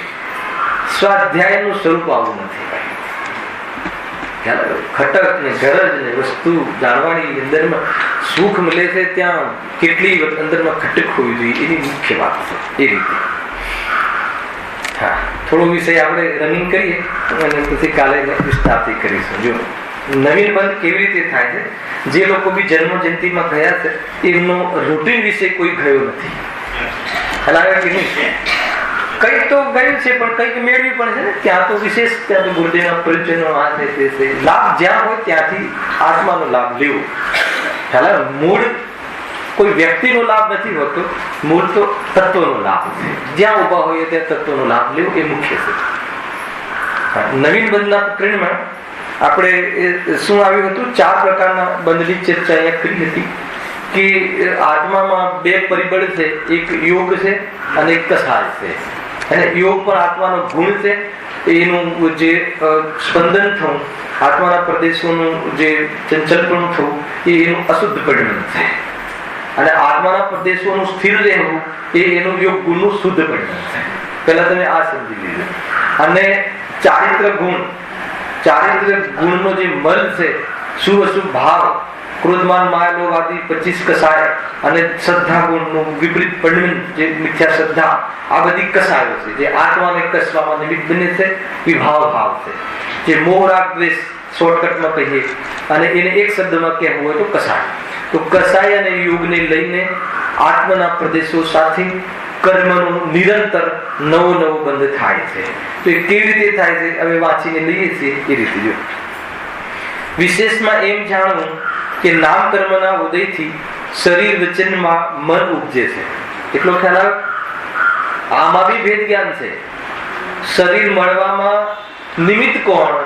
સ્વાધ્યાયનું સ્વરૂપ આવું નથી. ખ્યાલ આવે? ખટક ને ગરજ ને વસ્તુ જાણવાની અંદરમાં સુખ મળે છે, ત્યાં કેટલી અંદરમાં ખટક હોવી જોઈએ એની મુખ્ય વાત છે. એ રીતે હા, થોડો વિષય આપણે રનિંગ કરીએ અને પછી કાલે વિસ્તારથી કરીશું. જો નવીન બંધ કેવી રીતે થાય છે, જે લોકો બી જન્મ જયંતિમાં ગયા છે એમનો રૂટીન વિશે કોઈ ગયો નથી. હલાવે કે નહીં? કંઈક તો ગયું છે પણ કંઈક મેળવી પણ છે ને. ત્યાં તો વિશેષ, ત્યાં તો ગુરુદેવના પરિચયનો આ છે તે છે. લાભ જ્યાં હોય ત્યાંથી આત્માનો લાભ લેવો. ખ્યાલ? મૂળ કોઈ વ્યક્તિનો લાભ નથી હોતો, મૂળ તો તત્વનો લાભ છે. જ્યાં ઉભા હોઈએ ત્યાં તત્વનો લાભ લેવો એ મુખ્ય છે. નવીન બંધના પ્રકરણમાં આપણે શું આવ્યું હતું? 4 પ્રકારના બંધની ચર્ચા અહીંયા કરી હતી કે આત્મામાં 2 પરિબળ છે, એક યોગ છે અને એક કસાય છે. અને યોગ પણ આત્માનો ગુણ છે. એનું જે સ્પંદન થવું, આત્માના પ્રદેશોનું જે ચંચલપણું થવું એ એનું અશુદ્ધ પરિણામ છે. અને આત્માના પ્રદેશોનું સ્થિર રહેવું એ એનું યોગ ગુણનું શુદ્ધ પરિણામ છે. પહેલા તમે આ સમજી લીધું. અને ચારિત્ર ગુણનો જે મલ છે, શુભ અશુભ ભાવ, ક્રોધમાન માયા લોભ આદિ 25 કસાય, અને શ્રદ્ધા ગુણનું વિપરીત પરિણામ જે મિથ્યા શ્રદ્ધા, આ બધી કસાયો છે જે આત્માને કસવામાં નિમિત્ત બને છે. વિભાવ ભાવ છે જે મોહ રાગ દ્વેષ શોર્ટકટમાં કહીએ અને એને એક શબ્દમાં કહેવું હોય તો કસાય. તો કસાય અને યોગને લઈને આત્માના પ્રદેશો સાથે કર્મનું નિરંતર નવો બંધ થાય છે. તો એ કેવી રીતે થાય છે હવે વાંચીને લઈએ છીએ એ રીતે. જો વિશેષમાં એમ જાણવું કે નામ કર્મના ઉદયથી શરીર વચનમાં મન ઉપજે છે. એટલો ખ્યાલ આવે? આમાં બી ભેદ જ્ઞાન છે. શરીર મળવામાં નિમિત્ત કોણ?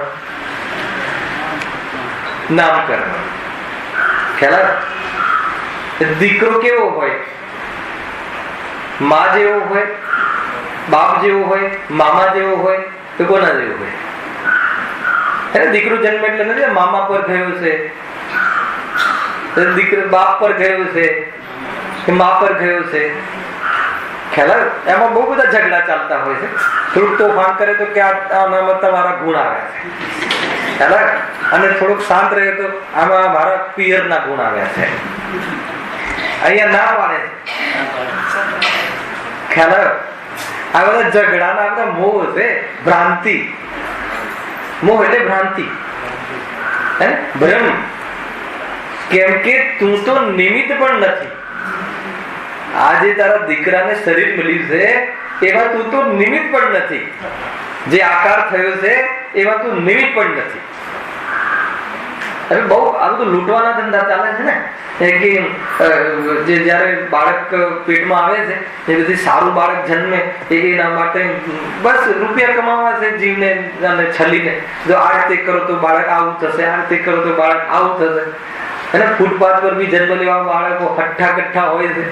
નામ કર્મ. ખ્યાલ આવે? દીકરો કેવો હોય? માં જેવો હોય, બાપ જેવો હોય, મામા જેવો હોય તો કોના જેવો હોય? દીકરો જન્મ એટલે નથી મામા પર ગયો છે, દીકરો બાપ પર ગયો છે કે મા પર ગયો છે. ખ્યાલ આવે? એમાં બહુ બધા ઝઘડા ચાલતા હોય છે. થોડુંક તોફાન કરે તો કે આમાં તમારા ગુણ આવે છે. ખ્યાલ આવે? અને થોડુંક શાંત રહે તો આમાં મારા પિયરના ગુણ આવ્યા છે. અહીંયા ના પાડે. ખ્યાલ આવે? આ બધા ઝઘડાના આ બધા મોહ છે, ભ્રાંતિ. મોહ એટલે ભ્રાંતિ, ભ્રમ. કેમ કે તું તો નિમિત્ત પણ નથી. આજે તારા દીકરાને શરીર મળ્યું છે એવા તું તો નિમિત્ત પણ નથી. જે આકાર થયો છે એવા તું નિમિત્ત પણ નથી. હવે બહુ આ બધું લૂંટવાના ધંધા ચાલે છે ને. કે જયારે બાળક પેટમાં આવે છે એ બધી સારું બાળક જન્મે એના માટે બસ રૂપિયા કમાવા છે જીવને અને છલીને. જો આ રીતે કરો તો બાળક આવું થશે, આ રીતે કરો તો બાળક આવું થશે. અને ફૂટપાથ પર બી જન્મ લેવા બાળકો હઠ્ઠા કઠ્ઠા હોય છે.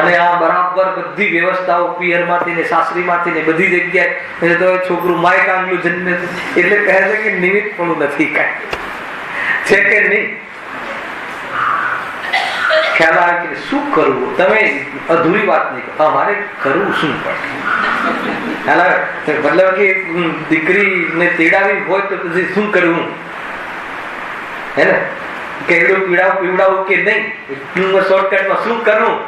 અને આ બરાબર બધી વ્યવસ્થાઓ પિયરમાંથી ને સાસરીમાંથી ને બધી જગ્યાએ તો છોકરું માય કાંગલું જન્મે છે. એટલે કહે છે કે નિમિત્ત પણ નથી કાંઈ છે કે નહીં. ખ્યાલ આવે કે શું કરવું. તમે અધૂરી વાત નહીં કરો, અમારે કરવું શું પડે. ખ્યાલ આવે મતલબ કે દીકરીને તેડાવી હોય તો પછી શું કરવું, હે ને, કેવડું પીવડાવું કે નહીં, શોર્ટકટમાં શું કરવું.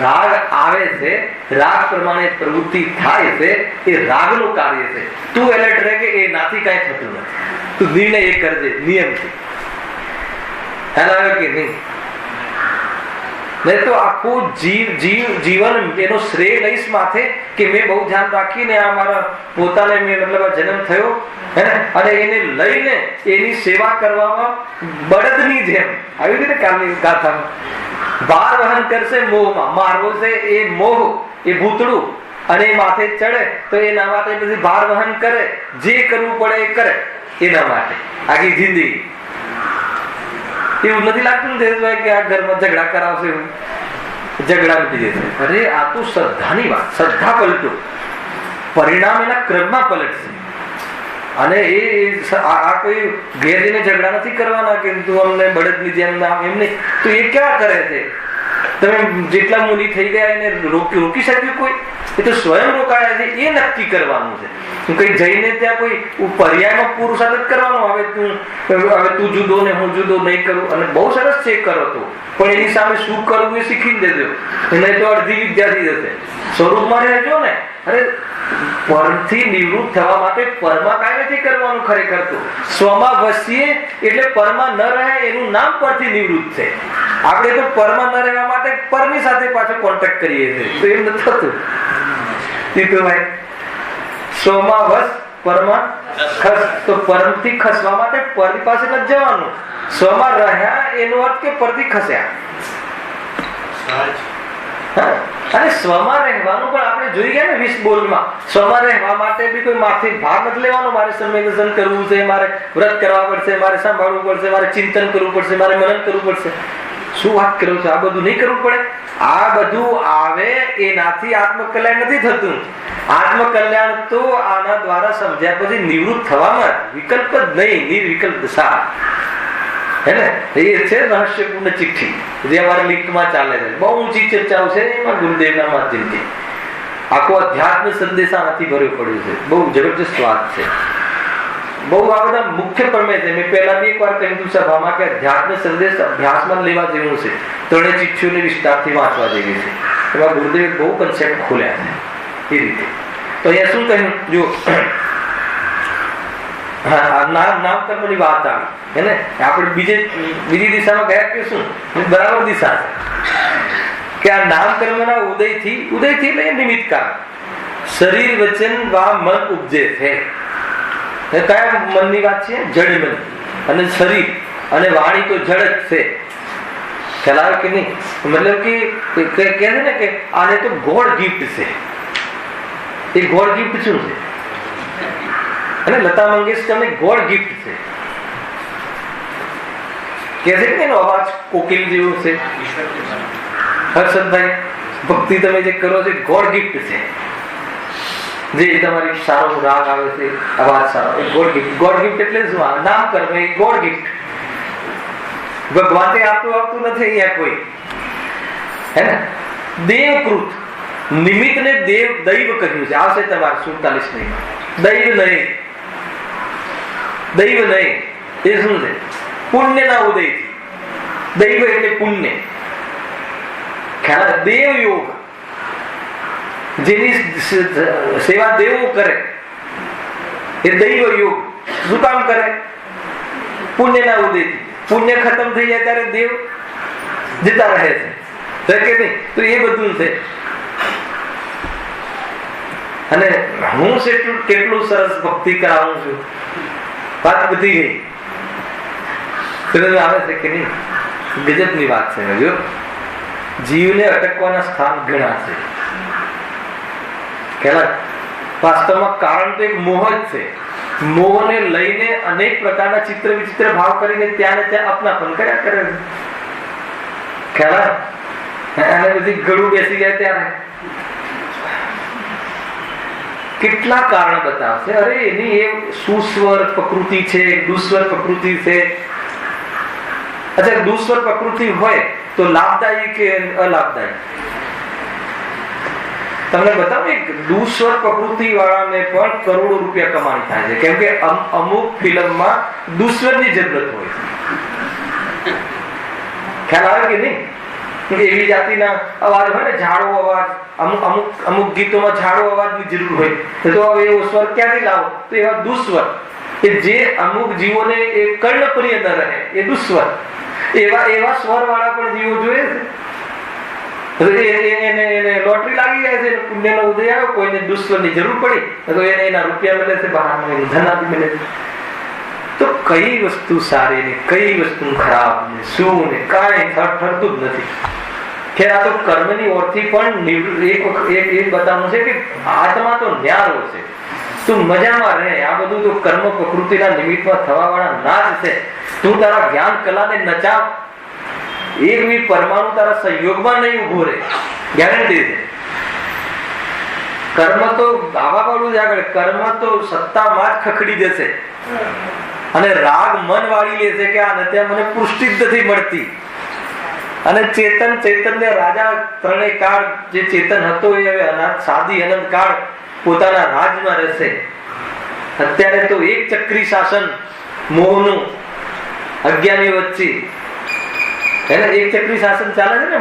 રાગ આવે છે, રાગ પ્રમાણે પ્રવૃત્તિ થાય છે, એ રાગનું કાર્ય છે. તું એલર્ટ રહે કે એ નાથી કઈ થતું નથી, તું નિર્ણય એ કરજે નિયમથી. ખ્યાલ આવે કે નહીં? નહીં તો આખું જીવન એનો શ્રેય લઈશ માથે કે મેં બહુ ધ્યાન રાખીને આ મારા પોતાને મતલબ જન્મ થયો, હે ને, અને એને લઈને એની સેવા કરવામાં બળદની જેમ આવી રીતે કાલની ગાથામાં ભાર વહન કરશે મોહમાં. મારવો છે એ મોહ, એ ભૂતળું, અને એ માથે ચડે તો એના માટે પછી ભાર વહન કરે, જે કરવું પડે એ કરે એના માટે આખી જિંદગી. એવું નથી લાગતું ને કે આ ઘરમાં ઝઘડા કરાવશે, એવું ઝઘડા નથી જશે. અરે આ તો શ્રદ્ધાની વાત, શ્રદ્ધા પલટો, પરિણામ એના ક્રમમાં પલટશે. અને એ આ કોઈ ઘેર જઈને ઝઘડા નથી કરવાના કે તું અમને બળદની જેમ ના, એમ નહીં. તો એ ક્યાં કરે છે? તમે જેટલા મુનિ થઈ ગયા એને રોકી શક્યું કોઈ? એ તો સ્વયં રોકાયા છે, એ નક્કી કરવાનું છે. કઈ જઈને ત્યાં કોઈ પર્યાયમાં પુરુષાર્થ કરવાનો, હવે તું જુદો ને હું જુદો નહીં કરું. અને બહુ સરસ છે કરો તો, પણ એની સામે શું કરવું એ શીખી દેજો, નહીં તો અડધી વિદ્યા થઈ જશે. સ્વરૂપમાં રહેજો ને. અરે પરથી નિવૃત્ત થવા માટે પરમાં કાંઈ નથી કરવાનું. ખરેખર તો સ્વમાં વસીએ એટલે પરમાં ન રહે એનું નામ પરથી નિવૃત્ત છે. આપણે તો પરમાં ન રહેવા માટે પરની સાથે પાછો કોન્ટેક્ટ કરીએ છીએ, તો એમ નથી થતું. ભાઈ સ્વમાં વસ પરમાં ખસ, તો પરમથી ખસવા માટે પરની પાસે ન જવાનું. સ્વમાં રહ્યા એનો અર્થ કે પરથી ખસ્યા. અને સ્વમાં રહેવાનું પણ આપણે જોઈ ગયા ને 20 બોલમાં. સ્વમાં રહેવા માટે બી કોઈ માથે ભાર નથી લેવાનો. મારે સંવેદન કરવું છે, મારે વ્રત કરવા પડશે, મારે સાંભળવું પડશે, મારે ચિંતન કરવું પડશે, મારે મનન કરવું પડશે. શું વાત કરો છો? આ બધું નહીં કરવું પડે? આ બધું આવે એનાથી આત્મકલ્યાણ નથી થતું. આત્મકલ્યાણ તો આના દ્વારા સમજ્યા પછી નિવૃત્ત થવામાં, વિકલ્પ જ નહીં, નિર્વિકલ્પ દશા, હે ને. એ છે રહસ્યપૂર્ણ ચિઠ્ઠી જે અમારા લિંકમાં ચાલે છે. બહુ ઊંચી ચર્ચાઓ છે એમાં ગુરુદેવના માધ્યમથી. આખો અધ્યાત્મ સંદેશામાંથી ભર્યો પડ્યો છે. બહુ જબરજસ્ત વાત છે. બહુ આ બધા મુખ્ય પ્રમેય છે. મેં પહેલા બી એકવાર કહ્યું હતું સભામાં કે અધ્યાત્મ સંદેશ અભ્યાસમાં લેવા જેવું છે. ત્રણેય ચિઠ્ઠીઓને વિસ્તારથી વાંચવા જેવી છે. એમાં ગુરુદેવે બહુ કન્સેપ્ટ ખોલ્યા છે એ રીતે. તો અહીંયા શું કહ્યું? જો નામ કર્મની વાત આવી, હે ને. આપણે બીજી દિશામાં ગયા કે શું? બરાબર દિશા છે કે આ નામ કર્મના ઉદયથી એટલે નિમિત્ત કારણ શરીર વચન વા મન ઉપજે છે. કયા મનની વાત છે? જડ મન. અને શરીર અને વાણી તો જડ જ છે. ખ્યાલ આવે કે નહીં? મતલબ કે કહે છે ને કે આને તો ગોડ ગિફ્ટ છે. એ ગોડ ગિફ્ટ શું છે? અને લતા મંગેશકરને ગોડ ગિફ્ટ છે. કે છે કે એનો અવાજ કોકિલ જેવો છે. હર્ષદભાઈ, ભક્તિ તમે જે કરો છો ગોડ ગિફ્ટ છે. જે તમારી સારો રાગ આવે છે, અવાજ સારો, એ ગોડ ગિફ્ટ. ગોડ ગિફ્ટ એટલે શું? નામ કર્મ એ ગોડ ગિફ્ટ. ભગવાને આપતું નથી અહીંયા કોઈ, હે ને. દેવકૃત નિમિત્તને દૈવ કહ્યું છે. આવશે તમારે 47 નહીં. દૈવ નહીં, દૈવ નહીં. એ શું છે? પુણ્યના ઉદયથી. દૈવ એટલે પુણ્ય. ખ્યાલ? દેવ યોગ, જેની સેવા દેવો કરે એ દૈવ યોગ. શું કામ કરે? પુણ્યના ઉદયથી. પુણ્ય ખતમ થઈ જાય ત્યારે દેવ જતા રહે છે કે નહીં? તો એ બધું છે. અને હું કેટલું સરસ ભક્તિ કરાવું છું, વાત બધી ગઈ. આવે છે કે નહીં? ગજબની વાત છે. જો જીવને અટકવાના સ્થાન ઘણા છે. વાસ્તવમાં કારણ તો એક મોહ જ છે. મોહને લઈને અનેક પ્રકારના ચિત્ર વિચિત્ર ભાવ કરીને ત્યાં ને ત્યાં અપનાપન કર્યા કરે. ખ્યાલ? અને બધી ગળું બેસી જાય ત્યારે કેટલા કારણ બતાવશે. અરે એની એ સુસ્વર પ્રકૃતિ છે, દુસ્વર પ્રકૃતિ છે, अच्छा, દુસ્વર પ્રકૃતિ હોય તો લાભદાયી કે અલાભદાયી? તમને બતાવું, એક દુસ્વર પ્રકૃતિ વાળાને પણ કરોડો રૂપિયા કમાણી થાય છે, કેમ કે અમુક ફિલ્મમાં દુસ્વરની જરૂરત હોય. ખ્યાલ આવે કે નહીં? એવી જાતિના અવાજ હોય ને, ઝાડો અવાજ, અમુક ગીતોમાં ઝાડો અવાજની જરૂર હોય, તો હવે એવો સ્વર ક્યાંથી લાવો? તો એવા દુસ્વર કે જે અમુક જીવોને એ કર્ણપ્રિય ન રહે, એ દુસ્વર, એવા સ્વર વાળા પણ જીવો જોઈએ છે. એને લોટરી લાગી જાય છે, પુણ્યનો ઉદય આવ્યો, કોઈને દુસ્વરની જરૂર પડી તો એને એના રૂપિયા મળે છે, બહારનું એનું ધન આપી મળે છે. તો કઈ વસ્તુ સારી ને કઈ વસ્તુ ખરાબ ને શું ને કાંઈ ઠરતું જ નથી. ખેર આ તો કર્મની ઓરથી પણ એક બતાવવું છે કે આત્મા તો ન્યારો છે, તું મજામાં રહે. આ બધું તો કર્મ પ્રકૃતિના નિમિત્તમાં થવા વાળા નાજ છે. તું તારા જ્ઞાન કલાને નચાવ, એક બી પરમાણુ તારા સંયોગમાં નહીં ઉભો રહે, ગેરંટી છે. કર્મ તો આવા વાળું જ આગળ, કર્મ તો સત્તામાં જ ખખડી જશે અને રાગ મન વાળી લેશે કે આ નથી, મને પુષ્ટિ જ નથી મળતી. અને ચેતન રાજા ત્રણેય કાળ જે ચેતન હતો એ હવે અનાથ સાદી અનંત કાળ પોતાના રાજમાં રહેશે. અત્યારે તો એક ચક્રી શાસન મોહનું અજ્ઞાની વચ્ચે, એને એક ચક્રી શાસન ચાલે છે ને,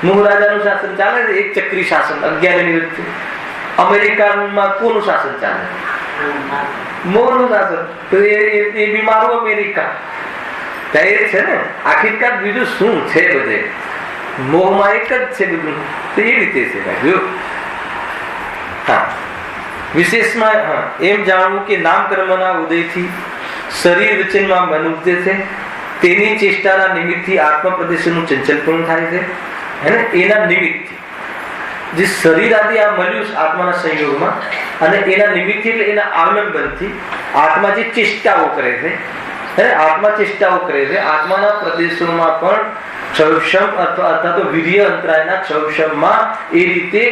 મોહ રાજાનું શાસન ચાલે છે, એક ચક્રી શાસન અજ્ઞાની વચ્ચે. અમેરિકામાં કોનું શાસન ચાલે? મોહનું શાસન. તો એ બીમારું અમેરિકા છે ને. આખિરકાર બીજું શું છે? બધે મોહમાં એક જ છે બધું. તો એ રીતે છે ભાઈ. હા, વિશેષમાં એમ જાણવું કે નામ કર્મના ઉદયથી શરીર વચનમાં મન ઉપજે છે. તેની ચેષ્ટાના નિમિત્તથી આત્મા પ્રદેશનું ચંચલપણું થાય છે. એના નિમિત્તથી જે શરીર આદિ આ મળ્યું આત્માના સંયોગમાં, અને એના નિમિત્તથી એટલે એના આલંબનથી આત્મા જે ચેષ્ટાઓ કરે છે, આત્મા ચેષ્ટાઓ કરે છે, આત્માના પ્રદેશોમાં પણ ક્ષૌષમ અથવા તો વીર્ય અંતરાયના ક્ષૌષમમાં એ રીતે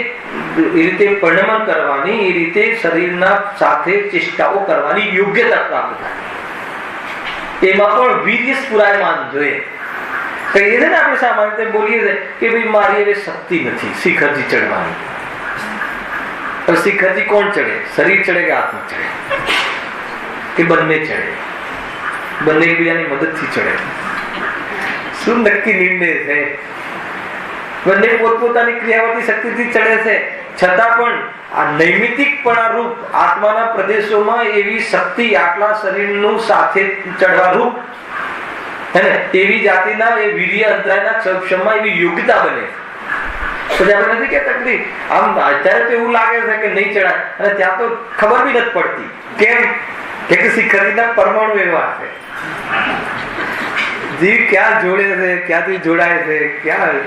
પરિણમન કરવાની, એ રીતે શરીરના સાથે ચેષ્ટાઓ કરવાની યોગ્યતા પ્રાપ્ત થાય. એમાં પણ વીર્ય સ્ફુરાયમાન જોઈએ. કહીએ છે ને આપણે સામાન્ય રીતે બોલીએ છીએ કે ભાઈ મારી હવે શક્તિ નથી શિખરજી ચડવાની. શિખરજી કોણ ચડે? શરીર ચડે કે આત્મા ચડે કે બંને ચડે? બંને એકબીજાની મદદથી ચડે. શું નક્કી નિર્ણય છે? બંને પોતપોતાની ક્રિયાવતી શક્તિથી ચડે છે, છતાં પણ આ નૈમિતિકપણા રૂપ આત્માના પ્રદેશોમાં એવી શક્તિ આટલા શરીરનું સાથે ચડવા રૂપ એવી જાતિના એ વીર્ય અંતરાયના ક્ષૌષમમાં એવી યોગ્યતા બને. પછી આપણે નથી કહેતા કે આમ અત્યારે તો એવું લાગે છે કે નહીં ચડાય, અને ત્યાં તો ખબર બી નથી પડતી. કેમ કે શિખરીના પરમાણુ એવા છે, જીવ ક્યાં જોડે છે, ક્યાંથી જોડાય છે, ક્યાં.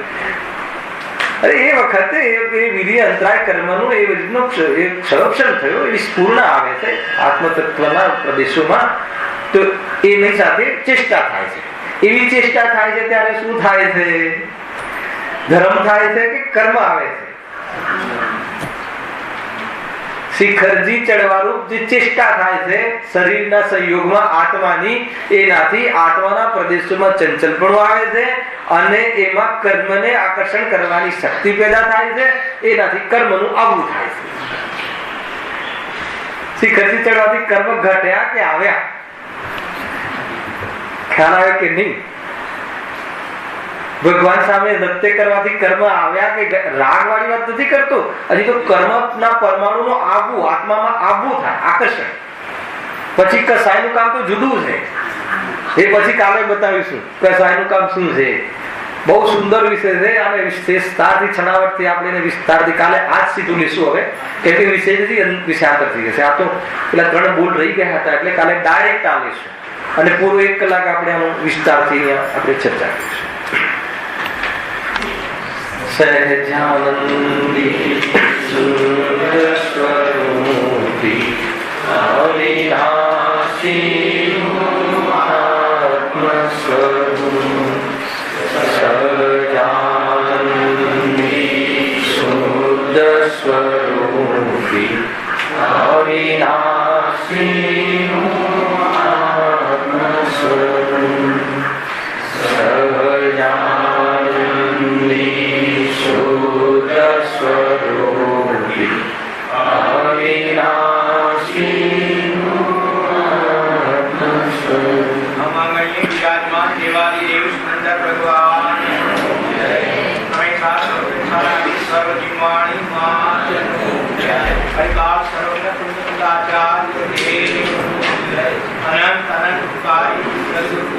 અરે એ વખતે એ વીર્ય અંતરાય કર્મનું એ રીતનો સંરક્ષણ થયો, એવી સ્ફૂર્ણ આવે છે આત્મતત્વના પ્રદેશોમાં. તો એની સાથે ચેષ્ટા થાય છે. એવી ચેષ્ટા થાય છે ત્યારે શું થાય છે? ધર્મ થાય છે કે કર્મ આવે છે? શિખરજી ચડવાનું જે ચેષ્ટા થાય છે શરીરના સંયોગમાં આત્માની, એનાથી આત્માના પ્રદેશોમાં ચંચલપણું આવે છે અને એમાં કર્મને આકર્ષણ કરવાની શક્તિ પેદા થાય છે. એનાથી કર્મનું આવવું થાય છે. શિખરજી ચડવાથી કર્મ ઘટ્યા કે આવ્યા? ખ્યાલ આવે કે નહીં? ભગવાન સામે નૃત્ય કરવાથી કર્મ આવ્યા કે? રાગ વાળી વાત નથી કરતો, હજી તો કર્મના પરમાણુનો આવવું, આત્મામાં આવવું થાય, આકર્ષણ. પછી કસાયનું કામ તો જુદું છે, એ પછી કાલે બતાવીશું કસાયનું કામ શું છે. બહુ સુંદર વિષય છે અને વિસ્તારથી છણાવટથી આપણે એને વિસ્તારથી કાલે આજ સીધું લેશું. હવે કે વિષયથી વિષયાંતર થઈ જશે. આ તો પેલા 3 બોલ રહી ગયા હતા એટલે કાલે ડાયરેક્ટ આ લેશું અને પૂરો 1 કલાક આપણે આનો વિસ્તારથી આપણે ચર્ચા કરીશું. સહજાનંદી સ્વરૂપી અવિનાશી આત્મ સ્વરૂપ સહજાનંદી શુદ્ધ સ્વરૂપી અવિનાશી આત્મ સ્વરૂપ में विराजमान देवादिदेव सुंदर भगवान हमेशा सर्वजीवाणी परिवार सर्वज्ञ पुण्यचार्य अनंत अनंत